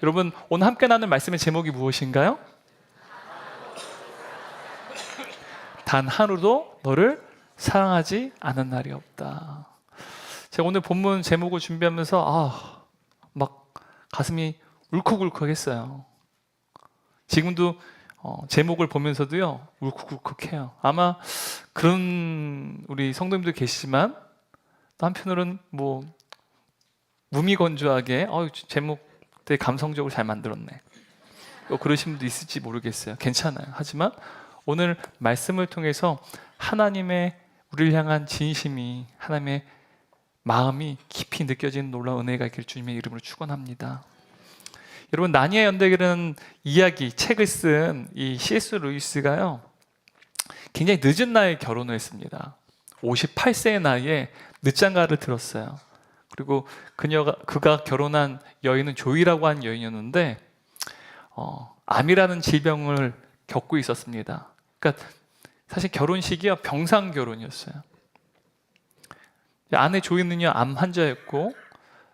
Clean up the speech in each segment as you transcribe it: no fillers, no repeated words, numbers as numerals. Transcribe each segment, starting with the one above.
여러분, 오늘 함께 나눌 말씀의 제목이 무엇인가요? 단 하루도 너를 사랑하지 않은 날이 없다. 제가 오늘 본문 제목을 준비하면서 막 가슴이 울컥울컥했어요. 지금도 제목을 보면서도요 울컥울컥해요. 아마 그런 우리 성도님들 계시지만 또 한편으로는 뭐 무미건조하게 제목 되게 감성적으로 잘 만들었네, 그러신 분도 있을지 모르겠어요. 괜찮아요. 하지만 오늘 말씀을 통해서 하나님의 우리를 향한 진심이, 하나님의 마음이 깊이 느껴지는 놀라운 은혜가 있길 주님의 이름으로 축원합니다. 여러분, 나니아 연대기라는 이야기 책을 쓴 이 C.S. 루이스가요 굉장히 늦은 나이에 결혼을 했습니다. 58세의 나이에 늦장가를 들었어요. 그리고 그가 결혼한 여인은 조이라고 하는 여인이었는데 암이라는 질병을 겪고 있었습니다. 그러니까 사실 결혼식이요 병상 결혼이었어요. 아내 조이는요 암 환자였고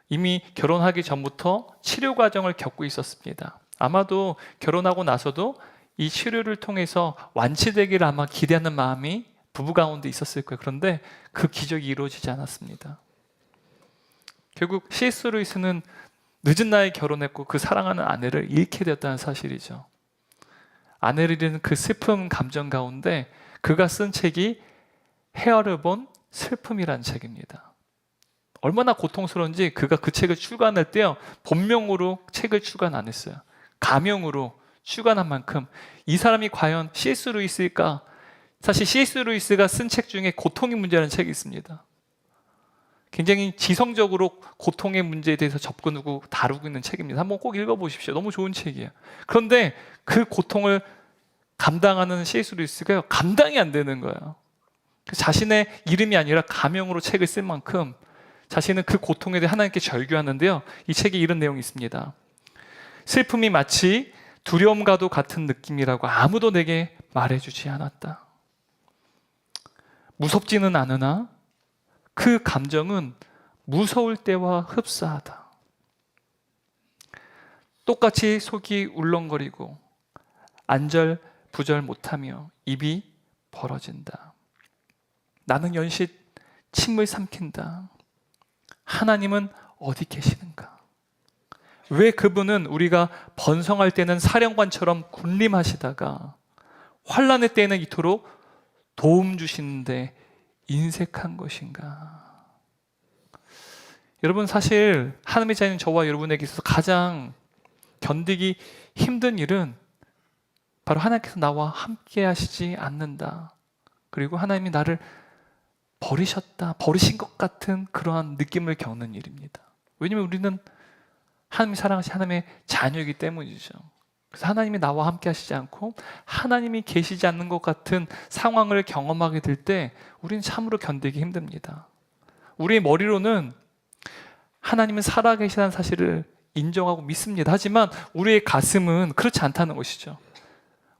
이미 결혼하기 전부터 치료 과정을 겪고 있었습니다. 아마도 결혼하고 나서도 이 치료를 통해서 완치되기를 아마 기대하는 마음이 부부 가운데 있었을 거예요. 그런데 그 기적이 이루어지지 않았습니다. 결국 C.S. 루이스는 늦은 나이에 결혼했고 그 사랑하는 아내를 잃게 되었다는 사실이죠. 아내를 잃은 그 슬픈 감정 가운데 그가 쓴 책이 헤아려 본 슬픔이란 책입니다. 얼마나 고통스러운지 그가 그 책을 출간할 때요 본명으로 책을 출간 안 했어요. 가명으로 출간한 만큼 이 사람이 과연 C.S. 루이스일까? 사실 C.S. 루이스가 쓴 책 중에 고통의 문제라는 책이 있습니다. 굉장히 지성적으로 고통의 문제에 대해서 접근하고 다루고 있는 책입니다. 한번 꼭 읽어보십시오. 너무 좋은 책이에요. 그런데 그 고통을 감당하는 C.S. 루이스가 감당이 안 되는 거예요. 자신의 이름이 아니라 가명으로 책을 쓸 만큼 자신은 그 고통에 대해 하나님께 절규하는데요 이 책에 이런 내용이 있습니다. 슬픔이 마치 두려움과도 같은 느낌이라고 아무도 내게 말해주지 않았다. 무섭지는 않으나 그 감정은 무서울 때와 흡사하다. 똑같이 속이 울렁거리고 안절부절 못하며 입이 벌어진다. 나는 연신 침을 삼킨다. 하나님은 어디 계시는가? 왜 그분은 우리가 번성할 때는 사령관처럼 군림하시다가 환난의 때에는 이토록 도움 주시는데 인색한 것인가? 여러분, 사실 하나님의 자녀인 저와 여러분에게 있어서 가장 견디기 힘든 일은 바로 하나님께서 나와 함께 하시지 않는다, 그리고 하나님이 나를 버리신 것 같은 그러한 느낌을 겪는 일입니다. 왜냐하면 우리는 하나님이 사랑하신 하나님의 자녀이기 때문이죠. 그래서 하나님이 나와 함께 하시지 않고 하나님이 계시지 않는 것 같은 상황을 경험하게 될 때 우리는 참으로 견디기 힘듭니다. 우리의 머리로는 하나님은 살아계시다는 사실을 인정하고 믿습니다. 하지만 우리의 가슴은 그렇지 않다는 것이죠.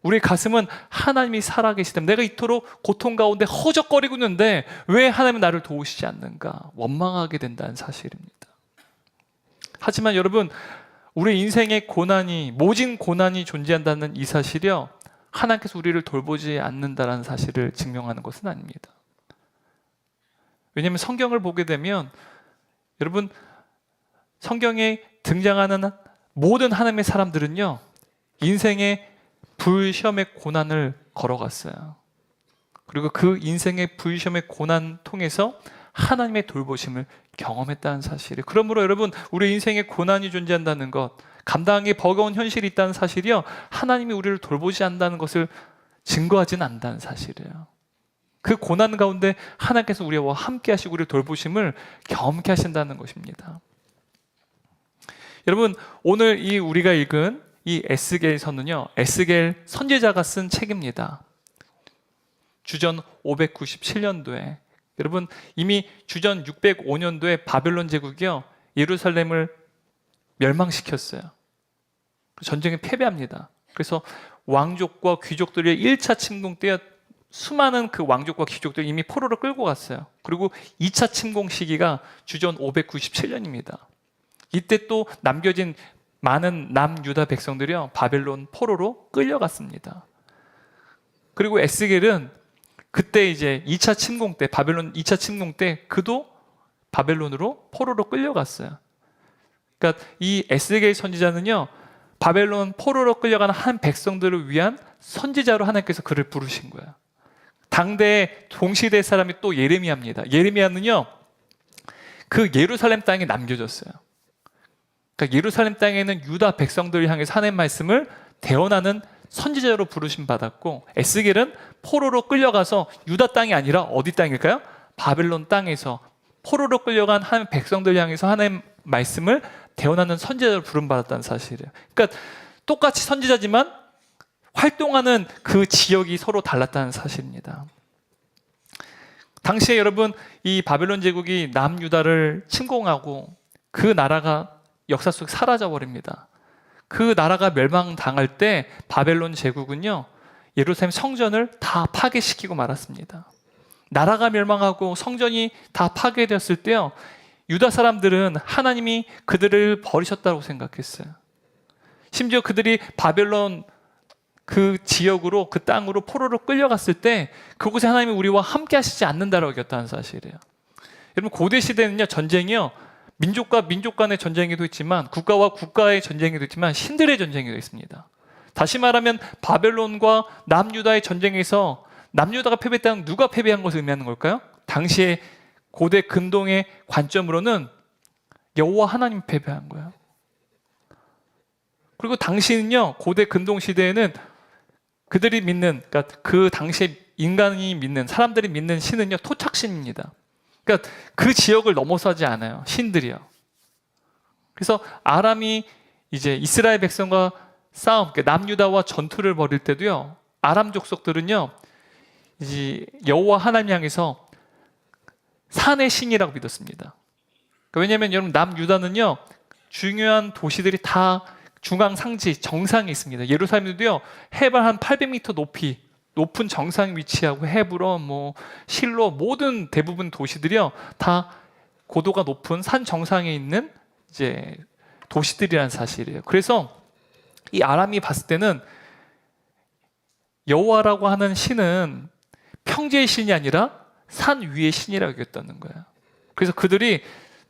우리의 가슴은 하나님이 살아계시다, 내가 이토록 고통 가운데 허적거리고 있는데 왜 하나님은 나를 도우시지 않는가, 원망하게 된다는 사실입니다. 하지만 여러분, 우리 인생의 고난이, 모진 고난이 존재한다는 이 사실이요 하나님께서 우리를 돌보지 않는다는 사실을 증명하는 것은 아닙니다. 왜냐하면 성경을 보게 되면 여러분, 성경에 등장하는 모든 하나님의 사람들은요 인생의 불시험의 고난을 걸어갔어요. 그리고 그 인생의 불시험의 고난 통해서 하나님의 돌보심을 경험했다는 사실이에요. 그러므로 여러분, 우리 인생에 고난이 존재한다는 것, 감당하기 버거운 현실이 있다는 사실이요 하나님이 우리를 돌보지 않는다는 것을 증거하지는 않는다는 사실이에요. 그 고난 가운데 하나님께서 우리와 함께 하시고 우리를 돌보심을 경험케 하신다는 것입니다. 여러분, 오늘 우리가 읽은 이 에스겔서는요 에스겔 선지자가 쓴 책입니다. 주전 597년도에 여러분, 이미 주전 605년도에 바벨론 제국이요 예루살렘을 멸망시켰어요. 전쟁에 패배합니다. 그래서 왕족과 귀족들의 1차 침공 때 수많은 그 왕족과 귀족들이 이미 포로로 끌고 갔어요. 그리고 2차 침공 시기가 주전 597년입니다. 이때 또 남겨진 많은 남유다 백성들이요 바벨론 포로로 끌려갔습니다. 그리고 에스겔은 그때 이제 2차 침공 때 바벨론 2차 침공 때 그도 바벨론으로 포로로 끌려갔어요. 그러니까 이 에스겔 선지자는요 바벨론 포로로 끌려가는 한 백성들을 위한 선지자로 하나님께서 그를 부르신 거예요. 당대 동시대 사람이 또 예레미야입니다. 예레미야는요 그 예루살렘 땅에 남겨졌어요. 그러니까 예루살렘 땅에는 유다 백성들을 향해서 하나님의 말씀을 대언하는 선지자로 부르심 받았고, 에스겔은 포로로 끌려가서 유다 땅이 아니라 어디 땅일까요? 바벨론 땅에서 포로로 끌려간 하나님 백성들 향해서 하나님 말씀을 대언하는 선지자로 부름 받았다는 사실이에요. 그러니까 똑같이 선지자지만 활동하는 그 지역이 서로 달랐다는 사실입니다. 당시에 여러분 이 바벨론 제국이 남유다를 침공하고 그 나라가 역사 속에 사라져 버립니다. 그 나라가 멸망당할 때 바벨론 제국은요 예루살렘 성전을 다 파괴시키고 말았습니다. 나라가 멸망하고 성전이 다 파괴되었을 때요 유다 사람들은 하나님이 그들을 버리셨다고 생각했어요. 심지어 그들이 바벨론 그 지역으로 그 땅으로 포로로 끌려갔을 때 그곳에 하나님이 우리와 함께 하시지 않는다라고 여겼다는 사실이에요. 여러분 고대 시대는요 전쟁이요 민족과 민족 간의 전쟁에도 있지만 국가와 국가의 전쟁에도 있지만 신들의 전쟁에도 있습니다. 다시 말하면 바벨론과 남유다의 전쟁에서 남유다가 패배했다는 누가 패배한 것을 의미하는 걸까요? 당시에 고대 근동의 관점으로는 여호와 하나님이 패배한 거예요. 그리고 당시는요 고대 근동 시대에는 그들이 믿는, 그러니까 그 당시에 인간이 믿는, 사람들이 믿는 신은요 토착신입니다. 그러니까 그 지역을 넘어서지 않아요. 신들이요. 그래서 아람이 이제 이스라엘 백성과 싸움, 그러니까 남유다와 전투를 벌일 때도요 아람 족속들은요 이제 여호와 하나님 향해서 산의 신이라고 믿었습니다. 그러니까 왜냐하면 여러분 남유다는요 중요한 도시들이 다 중앙 상지 정상에 있습니다. 예루살렘도요 해발 한 800m 높은 정상에 위치하고 헤브론, 실로 모든 대부분 도시들이요 다 고도가 높은 산 정상에 있는 이제 도시들이라는 사실이에요. 그래서 이 아람이 봤을 때는 여호와라고 하는 신은 평지의 신이 아니라 산 위의 신이라고 여겼다는 거예요. 그래서 그들이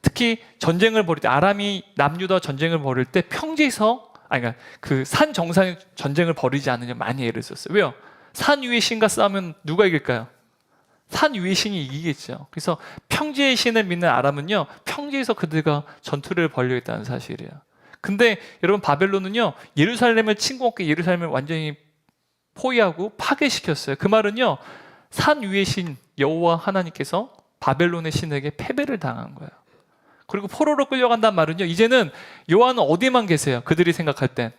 특히 전쟁을 벌일 때 아람이 남유다 전쟁을 벌일 때 평지에서 그러니까 그 산 정상에 전쟁을 벌이지 않느냐 많이 애를 썼어요. 왜요? 산 위의 신과 싸우면 누가 이길까요? 산 위의 신이 이기겠죠. 그래서 평지의 신을 믿는 아람은요 평지에서 그들과 전투를 벌이겠다는 사실이에요. 근데 여러분 바벨론은요 예루살렘을 침공하고 예루살렘을 완전히 포위하고 파괴시켰어요. 그 말은요 산 위의 신 여호와 하나님께서 바벨론의 신에게 패배를 당한 거예요. 그리고 포로로 끌려간다는 말은요 이제는 여호와는 어디에만 계세요? 그들이 생각할 땐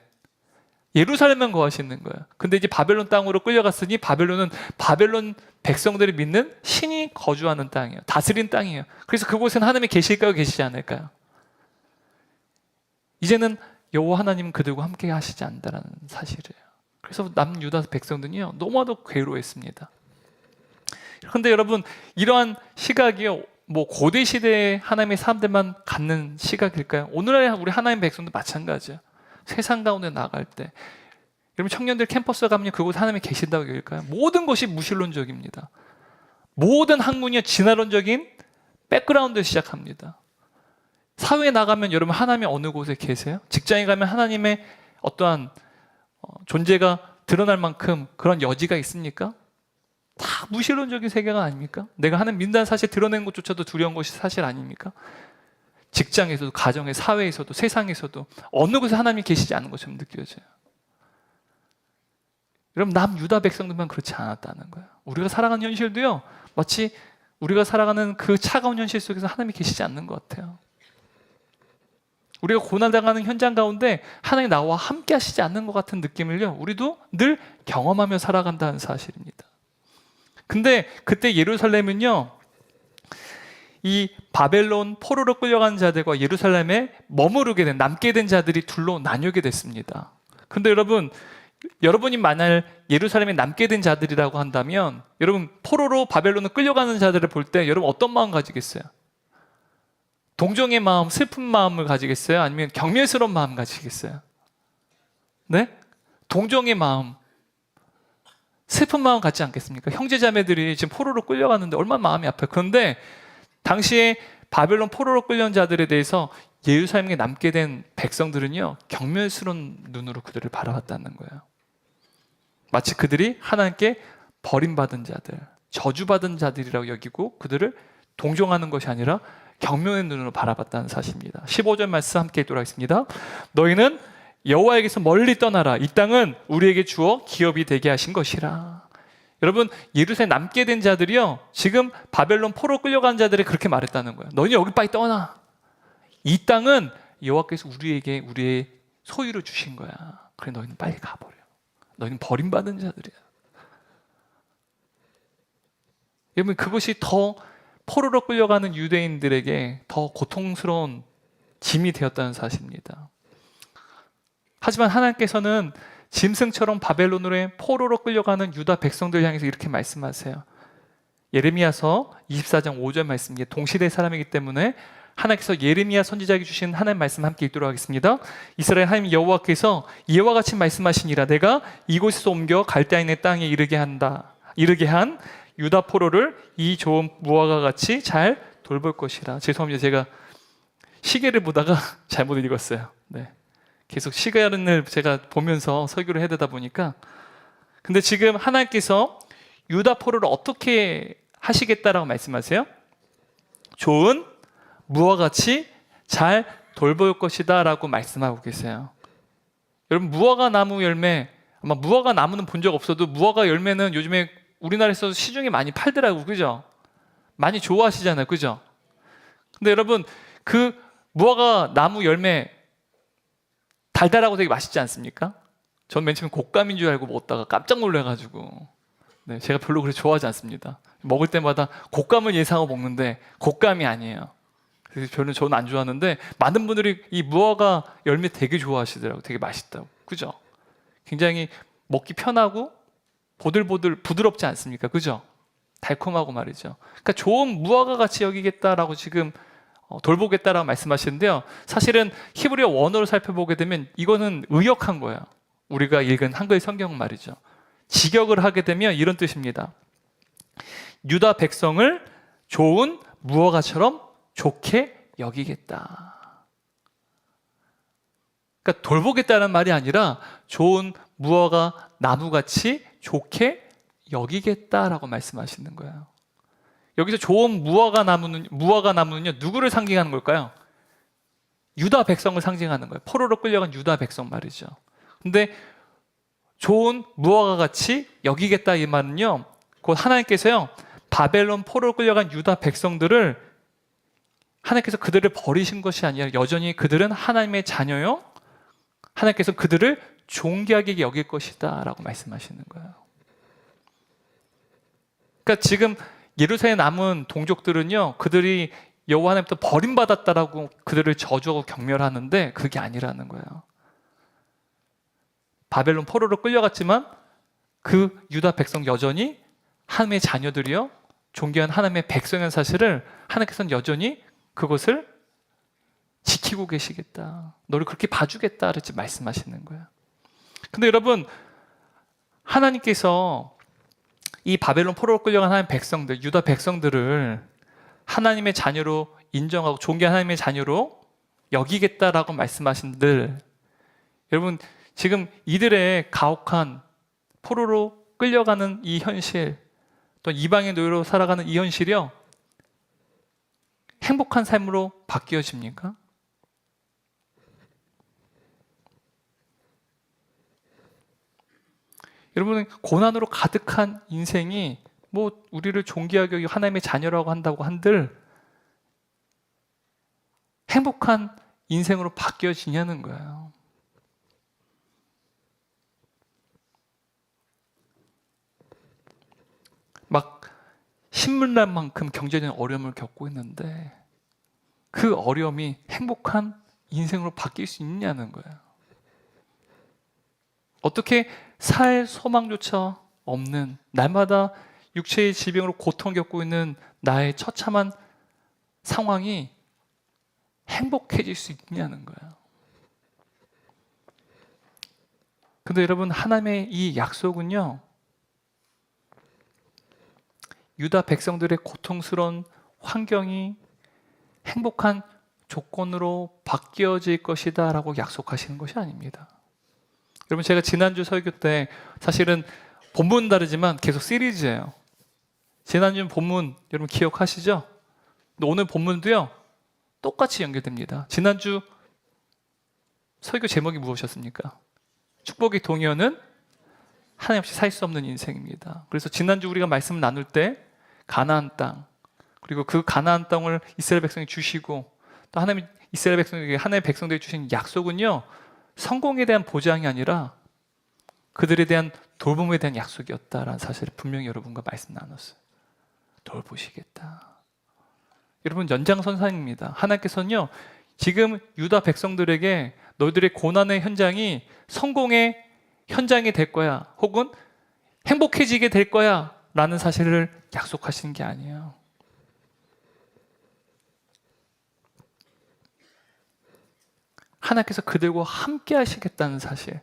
예루살렘만 거하시는 거예요. 근데 이제 바벨론 땅으로 끌려갔으니 바벨론은 바벨론 백성들이 믿는 신이 거주하는 땅이에요. 다스린 땅이에요. 그래서 그곳에는 하나님이 계실까요? 계시지 않을까요? 이제는 여호와 하나님은 그들과 함께 하시지 않는다는 사실이에요. 그래서 남유다 백성들이요 너무나도 괴로워했습니다. 그런데 여러분 이러한 시각이요 고대 시대의 하나님의 사람들만 갖는 시각일까요? 오늘날 우리 하나님 백성도 마찬가지예요. 세상 가운데 나갈 때 여러분 청년들 캠퍼스 가면 그곳에 하나님이 계신다고 여길까요? 모든 것이 무신론적입니다. 모든 학문이 진화론적인 백그라운드에 시작합니다. 사회에 나가면 여러분 하나님이 어느 곳에 계세요? 직장에 가면 하나님의 어떠한 존재가 드러날 만큼 그런 여지가 있습니까? 다 무신론적인 세계가 아닙니까? 내가 하나님 믿는다는 사실 드러내는 것조차도 두려운 것이 사실 아닙니까? 직장에서도 가정에 사회에서도 세상에서도 어느 곳에 하나님이 계시지 않은 것처럼 느껴져요. 여러분 남유다 백성들만 그렇지 않았다는 거예요. 우리가 살아가는 현실도요 마치 우리가 살아가는 그 차가운 현실 속에서 하나님이 계시지 않는 것 같아요. 우리가 고난당하는 현장 가운데 하나님이 나와 함께 하시지 않는 것 같은 느낌을요 우리도 늘 경험하며 살아간다는 사실입니다. 근데 그때 예루살렘은요 이 바벨론 포로로 끌려간 자들과 예루살렘에 머무르게 된 남게 된 자들이 둘로 나뉘게 됐습니다. 근데 여러분이 만약 예루살렘에 남게 된 자들이라고 한다면 여러분 포로로 바벨론을 끌려가는 자들을 볼 때 여러분 어떤 마음 가지겠어요? 동정의 마음, 슬픈 마음을 가지겠어요? 아니면 경멸스러운 마음 가지겠어요? 네? 동정의 마음, 슬픈 마음 갖지 않겠습니까? 형제자매들이 지금 포로로 끌려갔는데 얼마나 마음이 아파요. 그런데 당시에 바벨론 포로로 끌려온 자들에 대해서 예루살렘에 남게 된 백성들은요, 경멸스러운 눈으로 그들을 바라봤다는 거예요. 마치 그들이 하나님께 버림받은 자들, 저주받은 자들이라고 여기고 그들을 동정하는 것이 아니라 경멸의 눈으로 바라봤다는 사실입니다. 15절 말씀 함께 읽도록 하겠습니다. 너희는 여호와에게서 멀리 떠나라. 이 땅은 우리에게 주어 기업이 되게 하신 것이라. 여러분, 예루살렘 남게 된 자들이요, 지금 바벨론 포로 끌려간 자들이 그렇게 말했다는 거예요. 너희는 여기 빨리 떠나. 이 땅은 여호와께서 우리에게 우리의 소유로 주신 거야. 그래, 너희는 빨리 가버려. 너희는 버림받은 자들이야. 여러분, 그것이 더 포로로 끌려가는 유대인들에게 더 고통스러운 짐이 되었다는 사실입니다. 하지만 하나님께서는 짐승처럼 바벨론으로 포로로 끌려가는 유다 백성들 향해서 이렇게 말씀하세요. 예레미야서 24장 5절 말씀, 이게 동시대 사람이기 때문에 하나님께서 예레미야 선지자에게 주신 하나님 말씀 함께 읽도록 하겠습니다. 이스라엘 하나님 여호와께서 이와 같이 말씀하시니라. 내가 이곳에서 옮겨 갈대아인의 땅에 이르게 한 유다 포로를 이 좋은 무화과 같이 잘 돌볼 것이라. 죄송합니다. 제가 시계를 보다가 잘못 읽었어요. 네. 계속 시간을 제가 보면서 설교를 해야 되다 보니까. 근데 지금 하나님께서 유다 포로를 어떻게 하시겠다라고 말씀하세요? 좋은 무화과같이 잘 돌볼 것이다 라고 말씀하고 계세요. 여러분, 무화과 나무 열매, 아마 무화과 나무는 본 적 없어도 무화과 열매는 요즘에 우리나라에서 시중에 많이 팔더라고요. 그죠? 많이 좋아하시잖아요. 그죠? 근데 여러분, 그 무화과 나무 열매 달달하고 되게 맛있지 않습니까? 전 맨 처음에 곶감인 줄 알고 먹다가 깜짝 놀라가지고, 네, 제가 별로 그렇게 좋아하지 않습니다. 먹을 때마다 곶감을 예상하고 먹는데 곶감이 아니에요. 그래서 저는 안 좋아하는데 많은 분들이 이 무화과 열매 되게 좋아하시더라고요. 되게 맛있다고. 그죠? 굉장히 먹기 편하고 보들보들 부드럽지 않습니까? 그죠? 달콤하고 말이죠. 그러니까 좋은 무화과 같이 여기겠다라고 지금 돌보겠다라고 말씀하시는데요. 사실은 히브리어 원어를 살펴보게 되면 이거는 의역한 거예요. 우리가 읽은 한글 성경 말이죠. 직역을 하게 되면 이런 뜻입니다. 유다 백성을 좋은 무화과처럼 좋게 여기겠다. 그러니까 돌보겠다는 말이 아니라 좋은 무화과 나무같이 좋게 여기겠다라고 말씀하시는 거예요. 여기서 좋은 무화과 나무는요, 누구를 상징하는 걸까요? 유다 백성을 상징하는 거예요. 포로로 끌려간 유다 백성 말이죠. 근데 좋은 무화과 같이 여기겠다 이 말은요, 곧 하나님께서요, 바벨론 포로로 끌려간 유다 백성들을 하나님께서 그들을 버리신 것이 아니라 여전히 그들은 하나님의 자녀요, 하나님께서 그들을 존귀하게 여길 것이다 라고 말씀하시는 거예요. 그러니까 지금 예루살렘에 남은 동족들은요, 그들이 여호와 하나님부터 버림받았다라고 그들을 저주하고 경멸하는데 그게 아니라는 거예요. 바벨론 포로로 끌려갔지만 그 유다 백성 여전히 하나님의 자녀들이요, 존귀한 하나님의 백성의 사실을 하나님께서는 여전히 그것을 지키고 계시겠다, 너를 그렇게 봐주겠다 이렇게 말씀하시는 거예요. 근데 여러분, 하나님께서 이 바벨론 포로로 끌려간 하나님 백성들, 유다 백성들을 하나님의 자녀로 인정하고 존귀한 하나님의 자녀로 여기겠다라고 말씀하신들, 여러분, 지금 이들의 가혹한 포로로 끌려가는 이 현실, 또 이방의 노예로 살아가는 이 현실이요, 행복한 삶으로 바뀌어집니까? 여러분, 고난으로 가득한 인생이 뭐 우리를 존귀하게 여기고 하나님의 자녀라고 한다고 한들 행복한 인생으로 바뀌어지냐는 거예요. 막 신물날 만큼 경제적인 어려움을 겪고 있는데 그 어려움이 행복한 인생으로 바뀔 수 있냐는 거예요. 어떻게 살 소망조차 없는, 날마다 육체의 질병으로 고통 겪고 있는 나의 처참한 상황이 행복해질 수 있냐는 거예요. 근데 여러분, 하나님의 이 약속은요, 유다 백성들의 고통스러운 환경이 행복한 조건으로 바뀌어질 것이다 라고 약속하시는 것이 아닙니다. 여러분, 제가 지난주 설교 때 사실은 본문은 다르지만 계속 시리즈예요. 지난주 본문 여러분 기억하시죠? 근데 오늘 본문도요 똑같이 연결됩니다. 지난주 설교 제목이 무엇이었습니까? 축복의 동의어는 하나님 없이 살 수 없는 인생입니다. 그래서 지난주 우리가 말씀을 나눌 때 가나안 땅, 그리고 그 가나안 땅을 이스라엘 백성이 주시고 또 하나님 이스라엘 백성에게 하나님의 백성들이 주신 약속은요, 성공에 대한 보장이 아니라 그들에 대한 돌봄에 대한 약속이었다라는 사실을 분명히 여러분과 말씀 나눴어요. 돌보시겠다. 여러분, 연장선상입니다. 하나님께서는요, 지금 유다 백성들에게 너희들의 고난의 현장이 성공의 현장이 될 거야, 혹은 행복해지게 될 거야 라는 사실을 약속하시는 게 아니에요. 하나님께서 그들과 함께 하시겠다는 사실,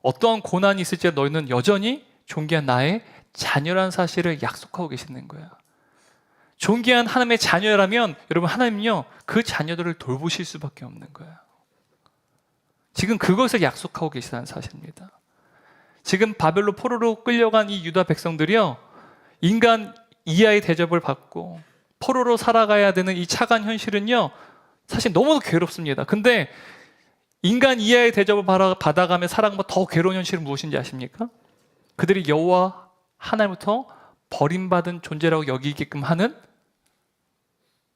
어떠한 고난이 있을지 너희는 여전히 존귀한 나의 자녀라는 사실을 약속하고 계시는 거예요. 존귀한 하나님의 자녀라면 여러분, 하나님은요 그 자녀들을 돌보실 수밖에 없는 거예요. 지금 그것을 약속하고 계시다는 사실입니다. 지금 바벨론 포로로 끌려간 이 유다 백성들이요, 인간 이하의 대접을 받고 포로로 살아가야 되는 이 차가운 현실은요 사실 너무 괴롭습니다. 근데 인간 이하의 대접을 받아가며 살아가면 더 괴로운 현실은 무엇인지 아십니까? 그들이 여호와 하나님부터 버림받은 존재라고 여기게끔 하는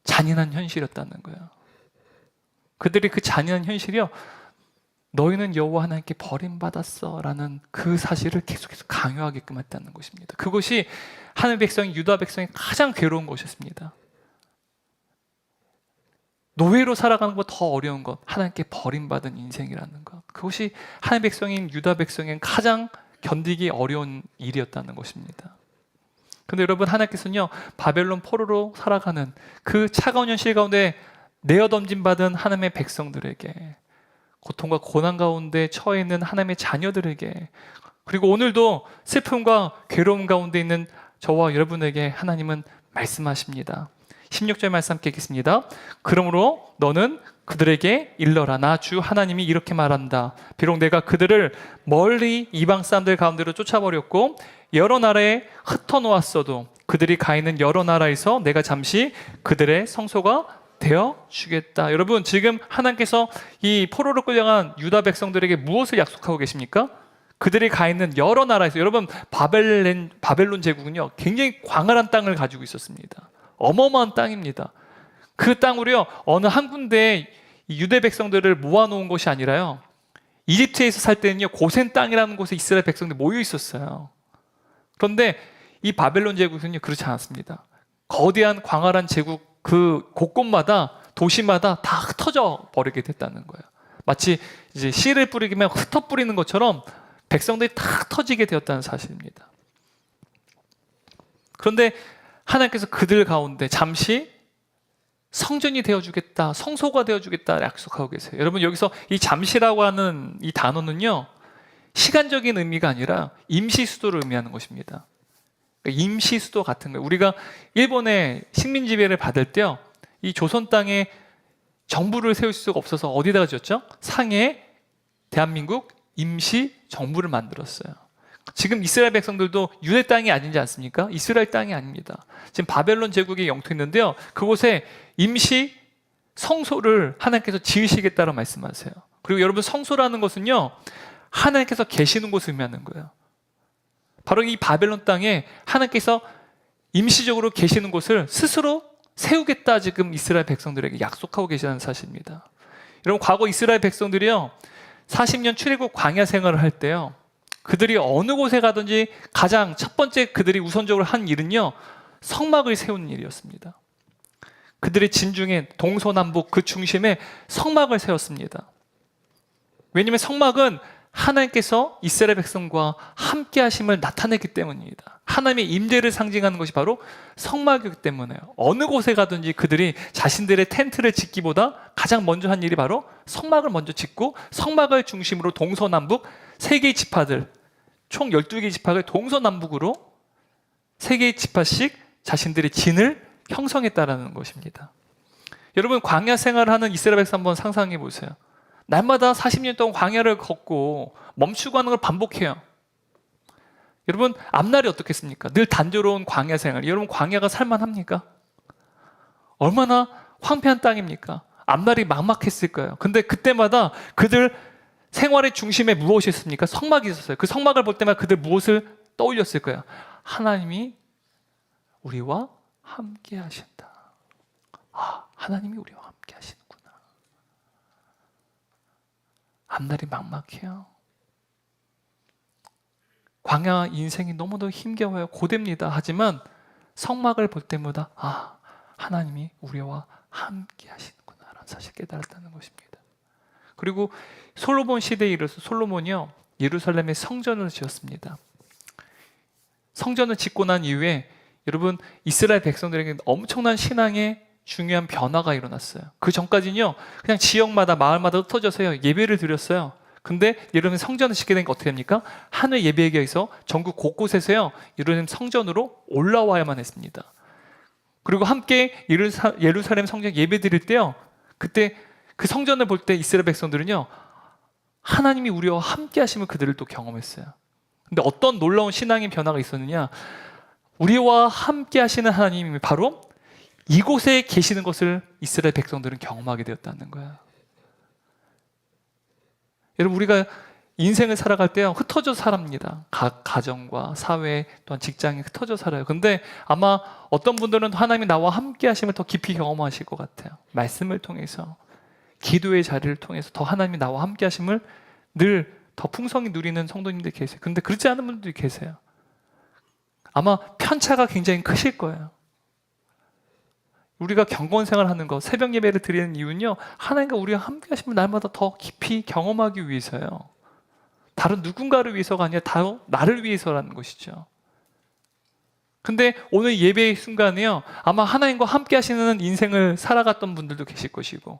잔인한 현실이었다는 거예요. 그들이 그 잔인한 현실이요, 너희는 여호와 하나님께 버림받았어 라는 그 사실을 계속해서 강요하게끔 했다는 것입니다. 그것이 하나님의 백성, 유다 백성이 가장 괴로운 것이었습니다. 노예로 살아가는 것 더 어려운 것, 하나님께 버림받은 인생이라는 것, 그것이 하나님의 백성인 유다 백성엔 가장 견디기 어려운 일이었다는 것입니다. 그런데 여러분, 하나님께서는요 바벨론 포로로 살아가는 그 차가운 현실 가운데 내어던짐 받은 하나님의 백성들에게, 고통과 고난 가운데 처해 있는 하나님의 자녀들에게, 그리고 오늘도 슬픔과 괴로움 가운데 있는 저와 여러분에게 하나님은 말씀하십니다. 16절 말씀 함께 읽겠습니다. 그러므로 너는 그들에게 일러라. 나 주 하나님이 이렇게 말한다. 비록 내가 그들을 멀리 이방 사람들 가운데로 쫓아버렸고 여러 나라에 흩어놓았어도 그들이 가 있는 여러 나라에서 내가 잠시 그들의 성소가 되어 주겠다. 여러분, 지금 하나님께서 이 포로로 끌려간 유다 백성들에게 무엇을 약속하고 계십니까? 그들이 가 있는 여러 나라에서, 여러분, 바벨론 제국은요 굉장히 광활한 땅을 가지고 있었습니다. 어마어마한 땅입니다. 그 땅으로요 어느 한 군데에 유대 백성들을 모아놓은 것이 아니라요, 이집트에서 살 때는요 고센 땅이라는 곳에 이스라엘 백성들이 모여 있었어요. 그런데 이 바벨론 제국은요 그렇지 않았습니다. 거대한 광활한 제국 그 곳곳마다, 도시마다 다 흩어져 버리게 됐다는 거예요. 마치 이제 씨를 뿌리면 흩어 뿌리는 것처럼 백성들이 다 흩어지게 되었다는 사실입니다. 그런데 하나님께서 그들 가운데 잠시 성전이 되어주겠다, 성소가 되어주겠다 약속하고 계세요. 여러분, 여기서 이 잠시라고 하는 이 단어는요 시간적인 의미가 아니라 임시수도를 의미하는 것입니다. 임시수도 같은 거예요. 우리가 일본의 식민지배를 받을 때요, 이 조선 땅에 정부를 세울 수가 없어서 어디다가 지었죠? 상해에 대한민국 임시정부를 만들었어요. 지금 이스라엘 백성들도 유대 땅이 아니지 않습니까? 이스라엘 땅이 아닙니다. 지금 바벨론 제국의 영토에 있는데요, 그곳에 임시 성소를 하나님께서 지으시겠다고 말씀하세요. 그리고 여러분, 성소라는 것은요 하나님께서 계시는 곳을 의미하는 거예요. 바로 이 바벨론 땅에 하나님께서 임시적으로 계시는 곳을 스스로 세우겠다, 지금 이스라엘 백성들에게 약속하고 계시다는 사실입니다. 여러분, 과거 이스라엘 백성들이요 40년 출애굽 광야 생활을 할 때요, 그들이 어느 곳에 가든지 가장 첫 번째 그들이 우선적으로 한 일은요 성막을 세우는 일이었습니다. 그들의 진중에 동서남북 그 중심에 성막을 세웠습니다. 왜냐하면 성막은 하나님께서 이스라엘 백성과 함께 하심을 나타냈기 때문입니다. 하나님의 임재를 상징하는 것이 바로 성막이기 때문에요. 어느 곳에 가든지 그들이 자신들의 텐트를 짓기보다 가장 먼저 한 일이 바로 성막을 먼저 짓고, 성막을 중심으로 동서남북 3개의 지파들, 총 12개의 지파를 동서남북으로 3개의 지파씩 자신들의 진을 형성했다라는 것입니다. 여러분, 광야 생활을 하는 이스라엘 백성 한번 상상해 보세요. 날마다 40년 동안 광야를 걷고 멈추고 하는 걸 반복해요. 여러분, 앞날이 어떻겠습니까? 늘 단조로운 광야 생활. 여러분, 광야가 살만합니까? 얼마나 황폐한 땅입니까? 앞날이 막막했을 거예요. 근데 그때마다 그들 생활의 중심에 무엇이 있습니까? 성막이 있었어요. 그 성막을 볼 때마다 그들 무엇을 떠올렸을 거예요? 하나님이 우리와 함께 하신다. 아, 하나님이 우리와 함께 하시는구나. 앞날이 막막해요. 광야 인생이 너무도 힘겨워요. 고됩니다. 하지만 성막을 볼 때마다 아, 하나님이 우리와 함께 하시는구나 라는 사실 깨달았다는 것입니다. 그리고 솔로몬 시대에 이르러서 솔로몬이요, 예루살렘에 성전을 지었습니다. 성전을 짓고 난 이후에 여러분, 이스라엘 백성들에게 엄청난 신앙의 중요한 변화가 일어났어요. 그 전까지는요, 그냥 지역마다 마을마다 흩어져서요 예배를 드렸어요. 근데 예루살렘 성전을 짓게 되니까 어떻게 됩니까? 하늘 예배에 의해서 전국 곳곳에서요 예루살렘 성전으로 올라와야만 했습니다. 그리고 함께 예루살렘 성전 예배 드릴 때요, 그때 그 성전을 볼 때 이스라엘 백성들은요 하나님이 우리와 함께 하심을 그들을 또 경험했어요. 근데 어떤 놀라운 신앙의 변화가 있었느냐, 우리와 함께 하시는 하나님이 바로 이곳에 계시는 것을 이스라엘 백성들은 경험하게 되었다는 거예요. 여러분, 우리가 인생을 살아갈 때요 흩어져 살합니다. 각 가정과 사회 또한 직장에 흩어져 살아요. 근데 아마 어떤 분들은 하나님이 나와 함께 하심을 더 깊이 경험하실 것 같아요. 말씀을 통해서, 기도의 자리를 통해서 더 하나님이 나와 함께 하심을 늘 더 풍성히 누리는 성도님들 계세요. 근데 그렇지 않은 분들이 계세요. 아마 편차가 굉장히 크실 거예요. 우리가 경건 생활하는 것, 새벽 예배를 드리는 이유는요, 하나님과 우리와 함께 하시면 날마다 더 깊이 경험하기 위해서요. 다른 누군가를 위해서가 아니라 다 나를 위해서라는 것이죠. 근데 오늘 예배의 순간에요, 아마 하나님과 함께 하시는 인생을 살아갔던 분들도 계실 것이고,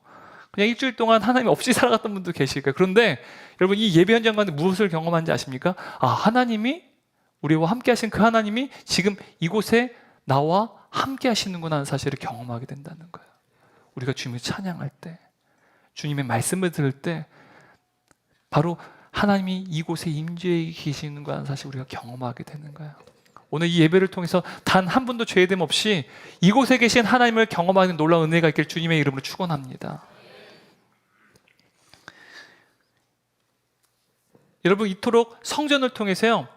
그냥 일주일 동안 하나님 없이 살아갔던 분도 계실 거예요. 그런데 여러분, 이 예배 현장 가운데 무엇을 경험하는지 아십니까? 아, 하나님이 우리와 함께 하신 그 하나님이 지금 이곳에 나와 함께 하시는구나 하는 사실을 경험하게 된다는 거예요. 우리가 주님을 찬양할 때, 주님의 말씀을 들을 때 바로 하나님이 이곳에 임재해 계시는 거라는 사실을 우리가 경험하게 되는 거예요. 오늘 이 예배를 통해서 단 한 분도 죄됨 없이 이곳에 계신 하나님을 경험하는 놀라운 은혜가 있길 주님의 이름으로 축원합니다. 여러분, 이토록 성전을 통해서요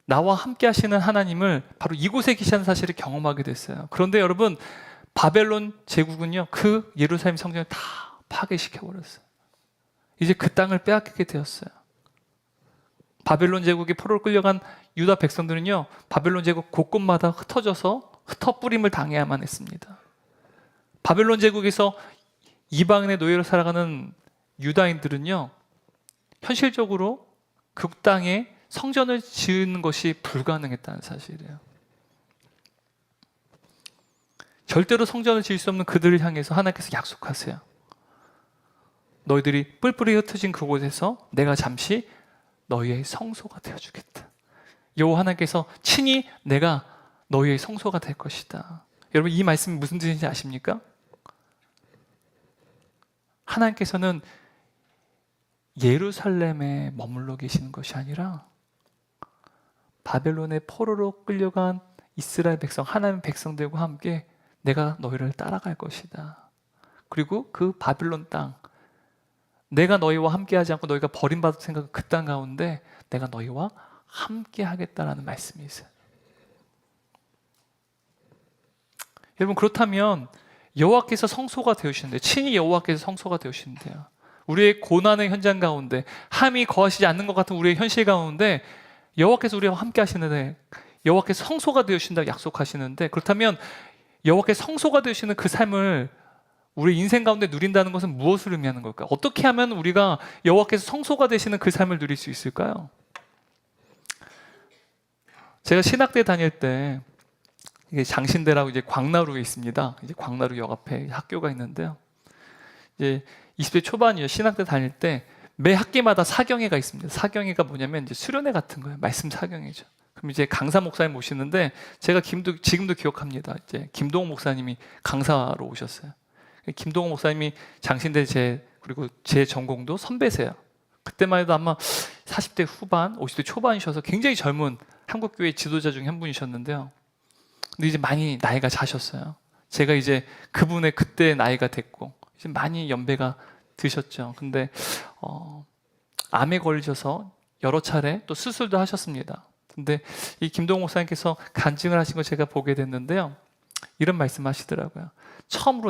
나와 함께 하시는 하나님을 바로 이곳에 계시는 사실을 경험하게 됐어요. 그런데 여러분, 바벨론 제국은요 그 예루살렘 성전을 다 파괴시켜버렸어요. 이제 그 땅을 빼앗기게 되었어요. 바벨론 제국의 포로로 끌려간 유다 백성들은요 바벨론 제국 곳곳마다 흩어져서 흩어뿌림을 당해야만 했습니다. 바벨론 제국에서 이방인의 노예로 살아가는 유다인들은요 현실적으로 그 땅에 성전을 지은 것이 불가능했다는 사실이에요. 절대로 성전을 지을 수 없는 그들을 향해서 하나님께서 약속하세요. 너희들이 뿔뿔이 흩어진 그곳에서 내가 잠시 너희의 성소가 되어주겠다. 여호와 하나님께서 친히 내가 너희의 성소가 될 것이다. 여러분, 이 말씀이 무슨 뜻인지 아십니까? 하나님께서는 예루살렘에 머물러 계시는 것이 아니라 바벨론의 포로로 끌려간 이스라엘 백성, 하나님의 백성들과 함께 내가 너희를 따라갈 것이다. 그리고 그 바벨론 땅, 내가 너희와 함께 하지 않고 너희가 버림받을 생각은 그 땅 가운데 내가 너희와 함께 하겠다라는 말씀이 있어요. 여러분, 그렇다면 여호와께서 성소가 되시는데, 친히 여호와께서 성소가 되시는데요, 우리의 고난의 현장 가운데 함이 거하시지 않는 것 같은 우리의 현실 가운데 여호와께서 우리와 함께 하시는데, 여호와께서 성소가 되신다고 약속하시는데, 그렇다면 여호와께서 성소가 되시는 그 삶을 우리 인생 가운데 누린다는 것은 무엇을 의미하는 걸까요? 어떻게 하면 우리가 여호와께서 성소가 되시는 그 삶을 누릴 수 있을까요? 제가 신학대 다닐 때 이게 장신대라고 이제 광나루에 있습니다. 이제 광나루역 앞에 학교가 있는데요. 이제 20대 초반이요. 신학대 다닐 때 매 학기마다 사경회가 있습니다. 사경회가 뭐냐면 이제 수련회 같은 거예요. 말씀 사경회죠. 그럼 이제 강사 목사님 모시는데 제가 지금도 기억합니다. 이제 김동호 목사님이 강사로 오셨어요. 김동호 목사님이 장신대 그리고 제 전공도 선배세요. 그때만 해도 아마 40대 후반, 50대 초반이셔서 굉장히 젊은 한국교회 지도자 중 한 분이셨는데요. 근데 이제 많이 나이가 자셨어요. 제가 이제 그분의 그때 나이가 됐고 이제 많이 연배가 드셨죠. 근데 암에 걸리셔서 여러 차례 또 수술도 하셨습니다. 근데 이 김동호 목사님께서 간증을 하신 걸 제가 보게 됐는데요. 이런 말씀하시더라고요.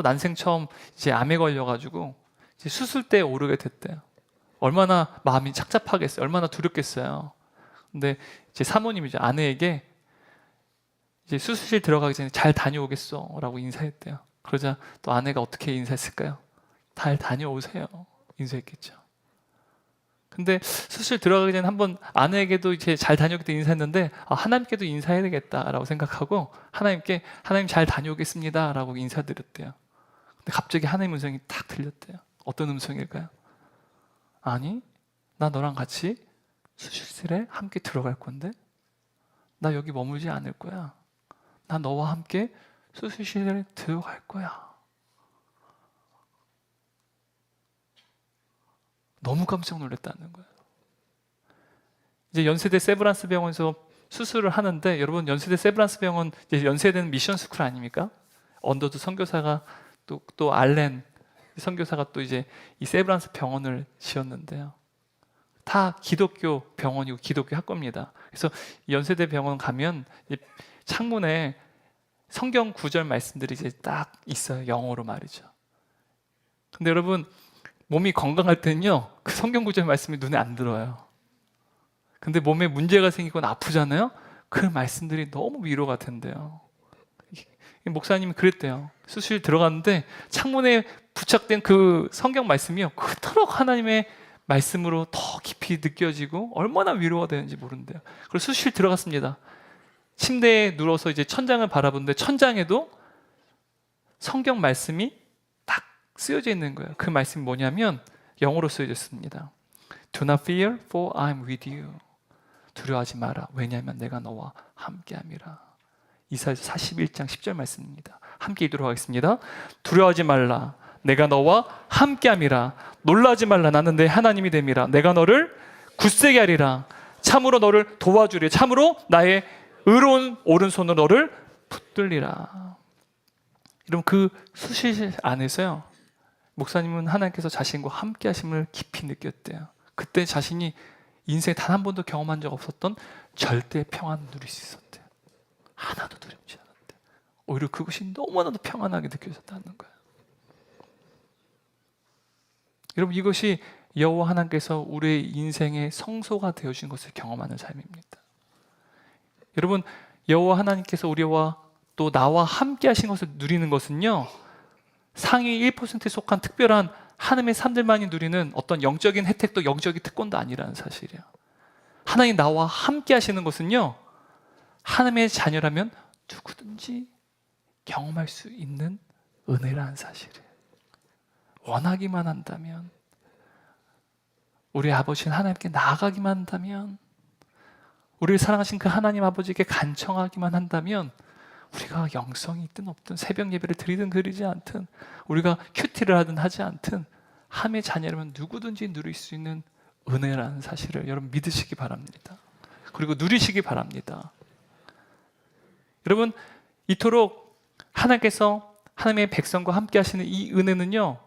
난생 처음 이제 암에 걸려가지고 이제 수술대에 오르게 됐대요. 얼마나 마음이 착잡하겠어요. 얼마나 두렵겠어요. 근데 이제 사모님이죠. 아내에게 이제 수술실 들어가기 전에 잘 다녀오겠어 라고 인사했대요. 그러자 또 아내가 어떻게 인사했을까요? 잘 다녀오세요 인사했겠죠. 근데 수술 들어가기 전에 한번 아내에게도 이제 잘 다녀오겠다 인사했는데 하나님께도 인사해야 되겠다라고 생각하고 하나님 잘 다녀오겠습니다 라고 인사드렸대요. 근데 갑자기 하나님 음성이 딱 들렸대요. 어떤 음성일까요? 아니, 나 너랑 같이 수술실에 함께 들어갈 건데 나 여기 머물지 않을 거야. 나 너와 함께 수술실에 들어갈 거야. 너무 깜짝 놀랐다는 거예요. 이제 연세대 세브란스 병원에서 수술을 하는데, 여러분 연세대 세브란스 병원 이제 연세대는 미션 스쿨 아닙니까? 언더드 선교사가 또 알렌 선교사가 또 이제 이 세브란스 병원을 지었는데요. 다 기독교 병원이고 기독교 학과입니다. 그래서 연세대 병원 가면 창문에 성경 구절 말씀들이 이제 딱 있어요. 영어로 말이죠. 근데 여러분 몸이 건강할 때는요, 그 성경 구절 말씀이 눈에 안 들어요. 근데 몸에 문제가 생기거나 아프잖아요. 그 말씀들이 너무 위로가 된대요. 목사님이 그랬대요. 수술 들어갔는데 창문에 부착된 그 성경 말씀이요, 그토록 하나님의 말씀으로 더 깊이 느껴지고 얼마나 위로가 되는지 모른대요. 그리고 수술 들어갔습니다. 침대에 누워서 이제 천장을 바라보는데 천장에도 성경 말씀이 딱 쓰여져 있는 거예요. 그 말씀이 뭐냐면 영어로 쓰여져 있습니다. Do not fear, for I am with you. 두려워하지 마라. 왜냐하면 내가 너와 함께함이라. 이사야서 41장 10절 말씀입니다. 함께 읽도록 하겠습니다. 두려워하지 말라. 내가 너와 함께함이라. 놀라지 말라. 나는 내 하나님이 됨이라. 내가 너를 굳세게 하리라. 참으로 너를 도와주리. 참으로 나의 의로운 오른손으로 너를 붙들리라. 여러분 그 수실 안에서요, 목사님은 하나님께서 자신과 함께 하심을 깊이 느꼈대요. 그때 자신이 인생에 단 한 번도 경험한 적 없었던 절대 평안을 누릴 수 있었대요. 하나도 두렵지 않았대요. 오히려 그것이 너무나도 평안하게 느껴졌다는 거예요. 여러분 이것이 여호와 하나님께서 우리의 인생의 성소가 되어주신 것을 경험하는 삶입니다. 여러분 여호와 하나님께서 우리와 또 나와 함께 하신 것을 누리는 것은요, 상위 1%에 속한 특별한 하나님의 사람들만이 누리는 어떤 영적인 혜택도 영적인 특권도 아니라는 사실이에요. 하나님 나와 함께 하시는 것은요, 하나님의 자녀라면 누구든지 경험할 수 있는 은혜라는 사실이에요. 원하기만 한다면, 우리 아버지는 하나님께 나아가기만 한다면, 우리를 사랑하신 그 하나님 아버지께 간청하기만 한다면, 우리가 영성이 있든 없든 새벽 예배를 드리든 드리지 않든 우리가 큐티를 하든 하지 않든 하나님의 자녀라면 누구든지 누릴 수 있는 은혜라는 사실을 여러분 믿으시기 바랍니다. 그리고 누리시기 바랍니다. 여러분 이토록 하나님께서 하나님의 백성과 함께 하시는 이 은혜는요,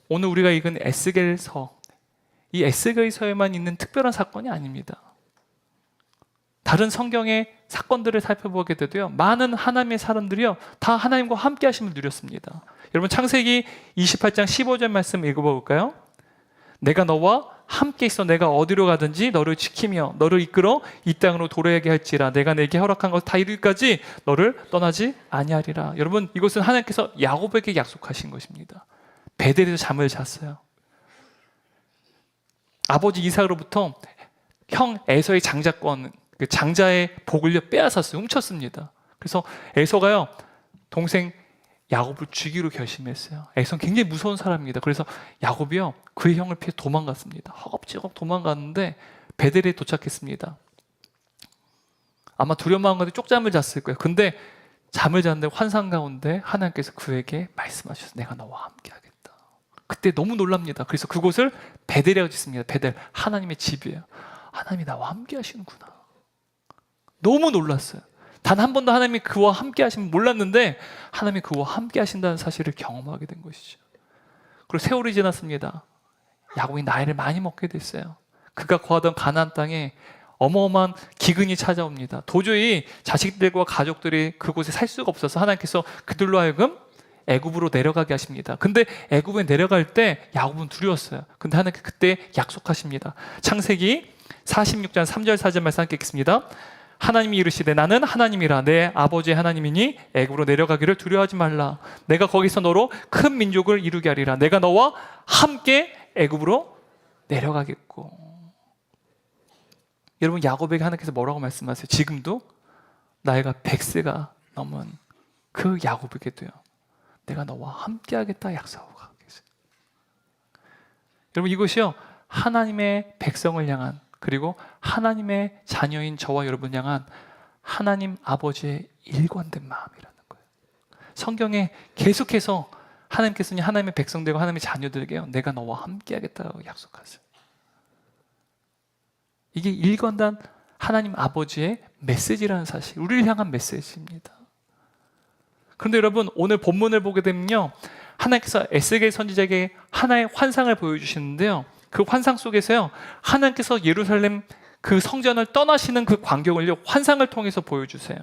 오늘 우리가 읽은 에스겔서, 이 에스겔서에만 있는 특별한 사건이 아닙니다. 다른 성경의 사건들을 살펴보게 돼도요, 많은 하나님의 사람들이요 다 하나님과 함께 하심을 누렸습니다. 여러분 창세기 28장 15절 말씀 읽어볼까요? 내가 너와 함께 있어 내가 어디로 가든지 너를 지키며 너를 이끌어 이 땅으로 도래하게 할지라. 내가 내게 허락한 것 다 이루기까지 너를 떠나지 아니하리라. 여러분, 이것은 하나님께서 야곱에게 약속하신 것입니다. 베델에서 잠을 잤어요. 아버지 이삭으로부터 형 에서의 장자권, 그 장자의 복을 빼앗았어요. 훔쳤습니다. 그래서 에서가요, 동생 야곱을 죽이기로 결심했어요. 에서는 굉장히 무서운 사람입니다. 그래서 야곱이요, 그의 형을 피해 도망갔습니다. 허겁지겁 도망갔는데 베델에 도착했습니다. 아마 두려운 가운데 쪽잠을 잤을 거예요. 근데 잠을 잤는데 환상 가운데 하나님께서 그에게 말씀하셨어요. 내가 너와 함께 하겠다. 그때 너무 놀랍니다. 그래서 그곳을 베델이라고 짓습니다. 베델, 하나님의 집이에요. 하나님이 나와 함께 하시는구나. 너무 놀랐어요. 단 한 번도 하나님이 그와 함께 하시면 몰랐는데 하나님이 그와 함께 하신다는 사실을 경험하게 된 것이죠. 그리고 세월이 지났습니다. 야곱이 나이를 많이 먹게 됐어요. 그가 거하던 가나안 땅에 어마어마한 기근이 찾아옵니다. 도저히 자식들과 가족들이 그곳에 살 수가 없어서 하나님께서 그들로 하여금 애굽으로 내려가게 하십니다. 근데 애굽에 내려갈 때 야곱은 두려웠어요. 근데 하나님께서 그때 약속하십니다. 창세기 46장 3절 4절 말씀 함께 읽겠습니다. 하나님이 이르시되 나는 하나님이라 내 아버지의 하나님이니 애굽으로 내려가기를 두려워하지 말라. 내가 거기서 너로 큰 민족을 이루게 하리라. 내가 너와 함께 애굽으로 내려가겠고. 여러분, 야곱에게 하나님께서 뭐라고 말씀하세요? 지금도 나이가 100세가 넘은 그 야곱에게도요, 내가 너와 함께 하겠다 약속하고 계세요. 여러분, 이것이요, 하나님의 백성을 향한, 그리고 하나님의 자녀인 저와 여러분 향한 하나님 아버지의 일관된 마음이라는 거예요. 성경에 계속해서 하나님께서는 하나님의 백성들과 하나님의 자녀들에게요, 내가 너와 함께 하겠다고 약속하세요. 이게 일관된 하나님 아버지의 메시지라는 사실, 우리를 향한 메시지입니다. 그런데 여러분, 오늘 본문을 보게 되면요, 하나님께서 에스겔 선지자에게 하나의 환상을 보여주시는데요, 그 환상 속에서요, 하나님께서 예루살렘 그 성전을 떠나시는 그 광경을 환상을 통해서 보여주세요.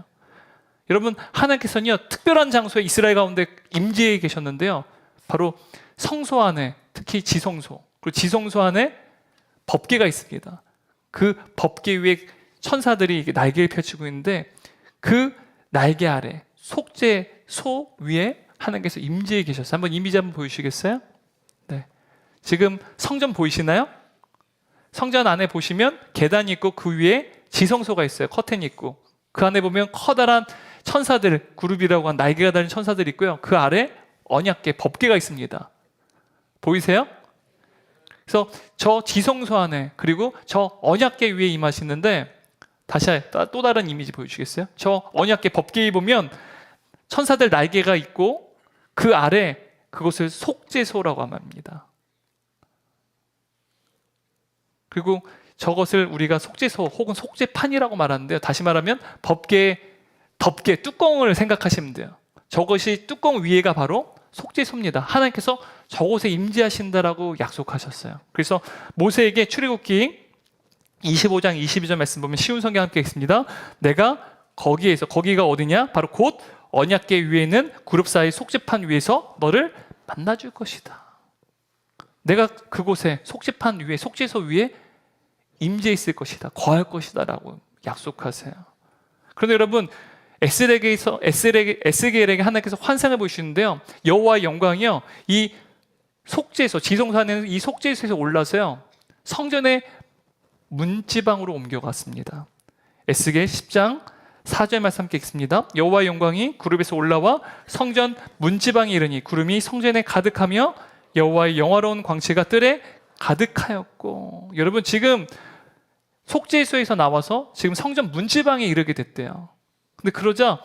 여러분, 하나님께서는요, 특별한 장소에 이스라엘 가운데 임재해 계셨는데요, 바로 성소 안에, 특히 지성소, 그리고 지성소 안에 법궤가 있습니다. 그 법궤 위에 천사들이 날개를 펼치고 있는데 그 날개 아래 속죄소 위에 하나님께서 임재해 계셨어요. 한번 이미지 한번 보여주시겠어요? 네. 지금 성전 보이시나요? 성전 안에 보시면 계단이 있고 그 위에 지성소가 있어요. 커튼이 있고 그 안에 보면 커다란 천사들, 그룹이라고 한 날개가 달린 천사들이 있고요. 그 아래 언약궤, 법궤가 있습니다. 보이세요? 그래서 저 지성소 안에, 그리고 저 언약궤 위에 임하시는데, 다시 또 다른 이미지 보여주시겠어요? 저 언약궤 법궤에 보면 천사들 날개가 있고 그 아래 그것을 속죄소라고 합니다. 그리고 저것을 우리가 속죄소 혹은 속죄판이라고 말하는데요, 다시 말하면 법궤 덮개, 뚜껑을 생각하시면 돼요. 저것이 뚜껑 위에가 바로 속죄소입니다. 하나님께서 저곳에 임재하신다라고 약속하셨어요. 그래서 모세에게 출애굽기 25장 22절 말씀 보면 쉬운 성경 함께 있습니다. 내가 거기에서, 거기가 어디냐? 바로 곧 언약궤 위에 있는 그룹 사이 속죄판 위에서 너를 만나줄 것이다. 내가 그곳에 속죄판 위에, 속죄소 위에 임재 있을 것이다, 거할 것이다 라고 약속하세요. 그런데 여러분, 에스겔에게 하나님께서 환상을 보여주시는데요, 여호와의 영광이요, 이 속죄소, 지성소 안에는 이 속죄소에서 올라서요, 성전의 문지방으로 옮겨갔습니다. 에스겔 10장 4절 말씀 함께 읽습니다. 여호와의 영광이 구름에서 올라와 성전 문지방에 이르니 구름이 성전에 가득하며 여호와의 영화로운 광채가 뜰에 가득하였고. 여러분, 지금 속죄소에서 나와서 지금 성전 문지방에 이르게 됐대요. 근데 그러자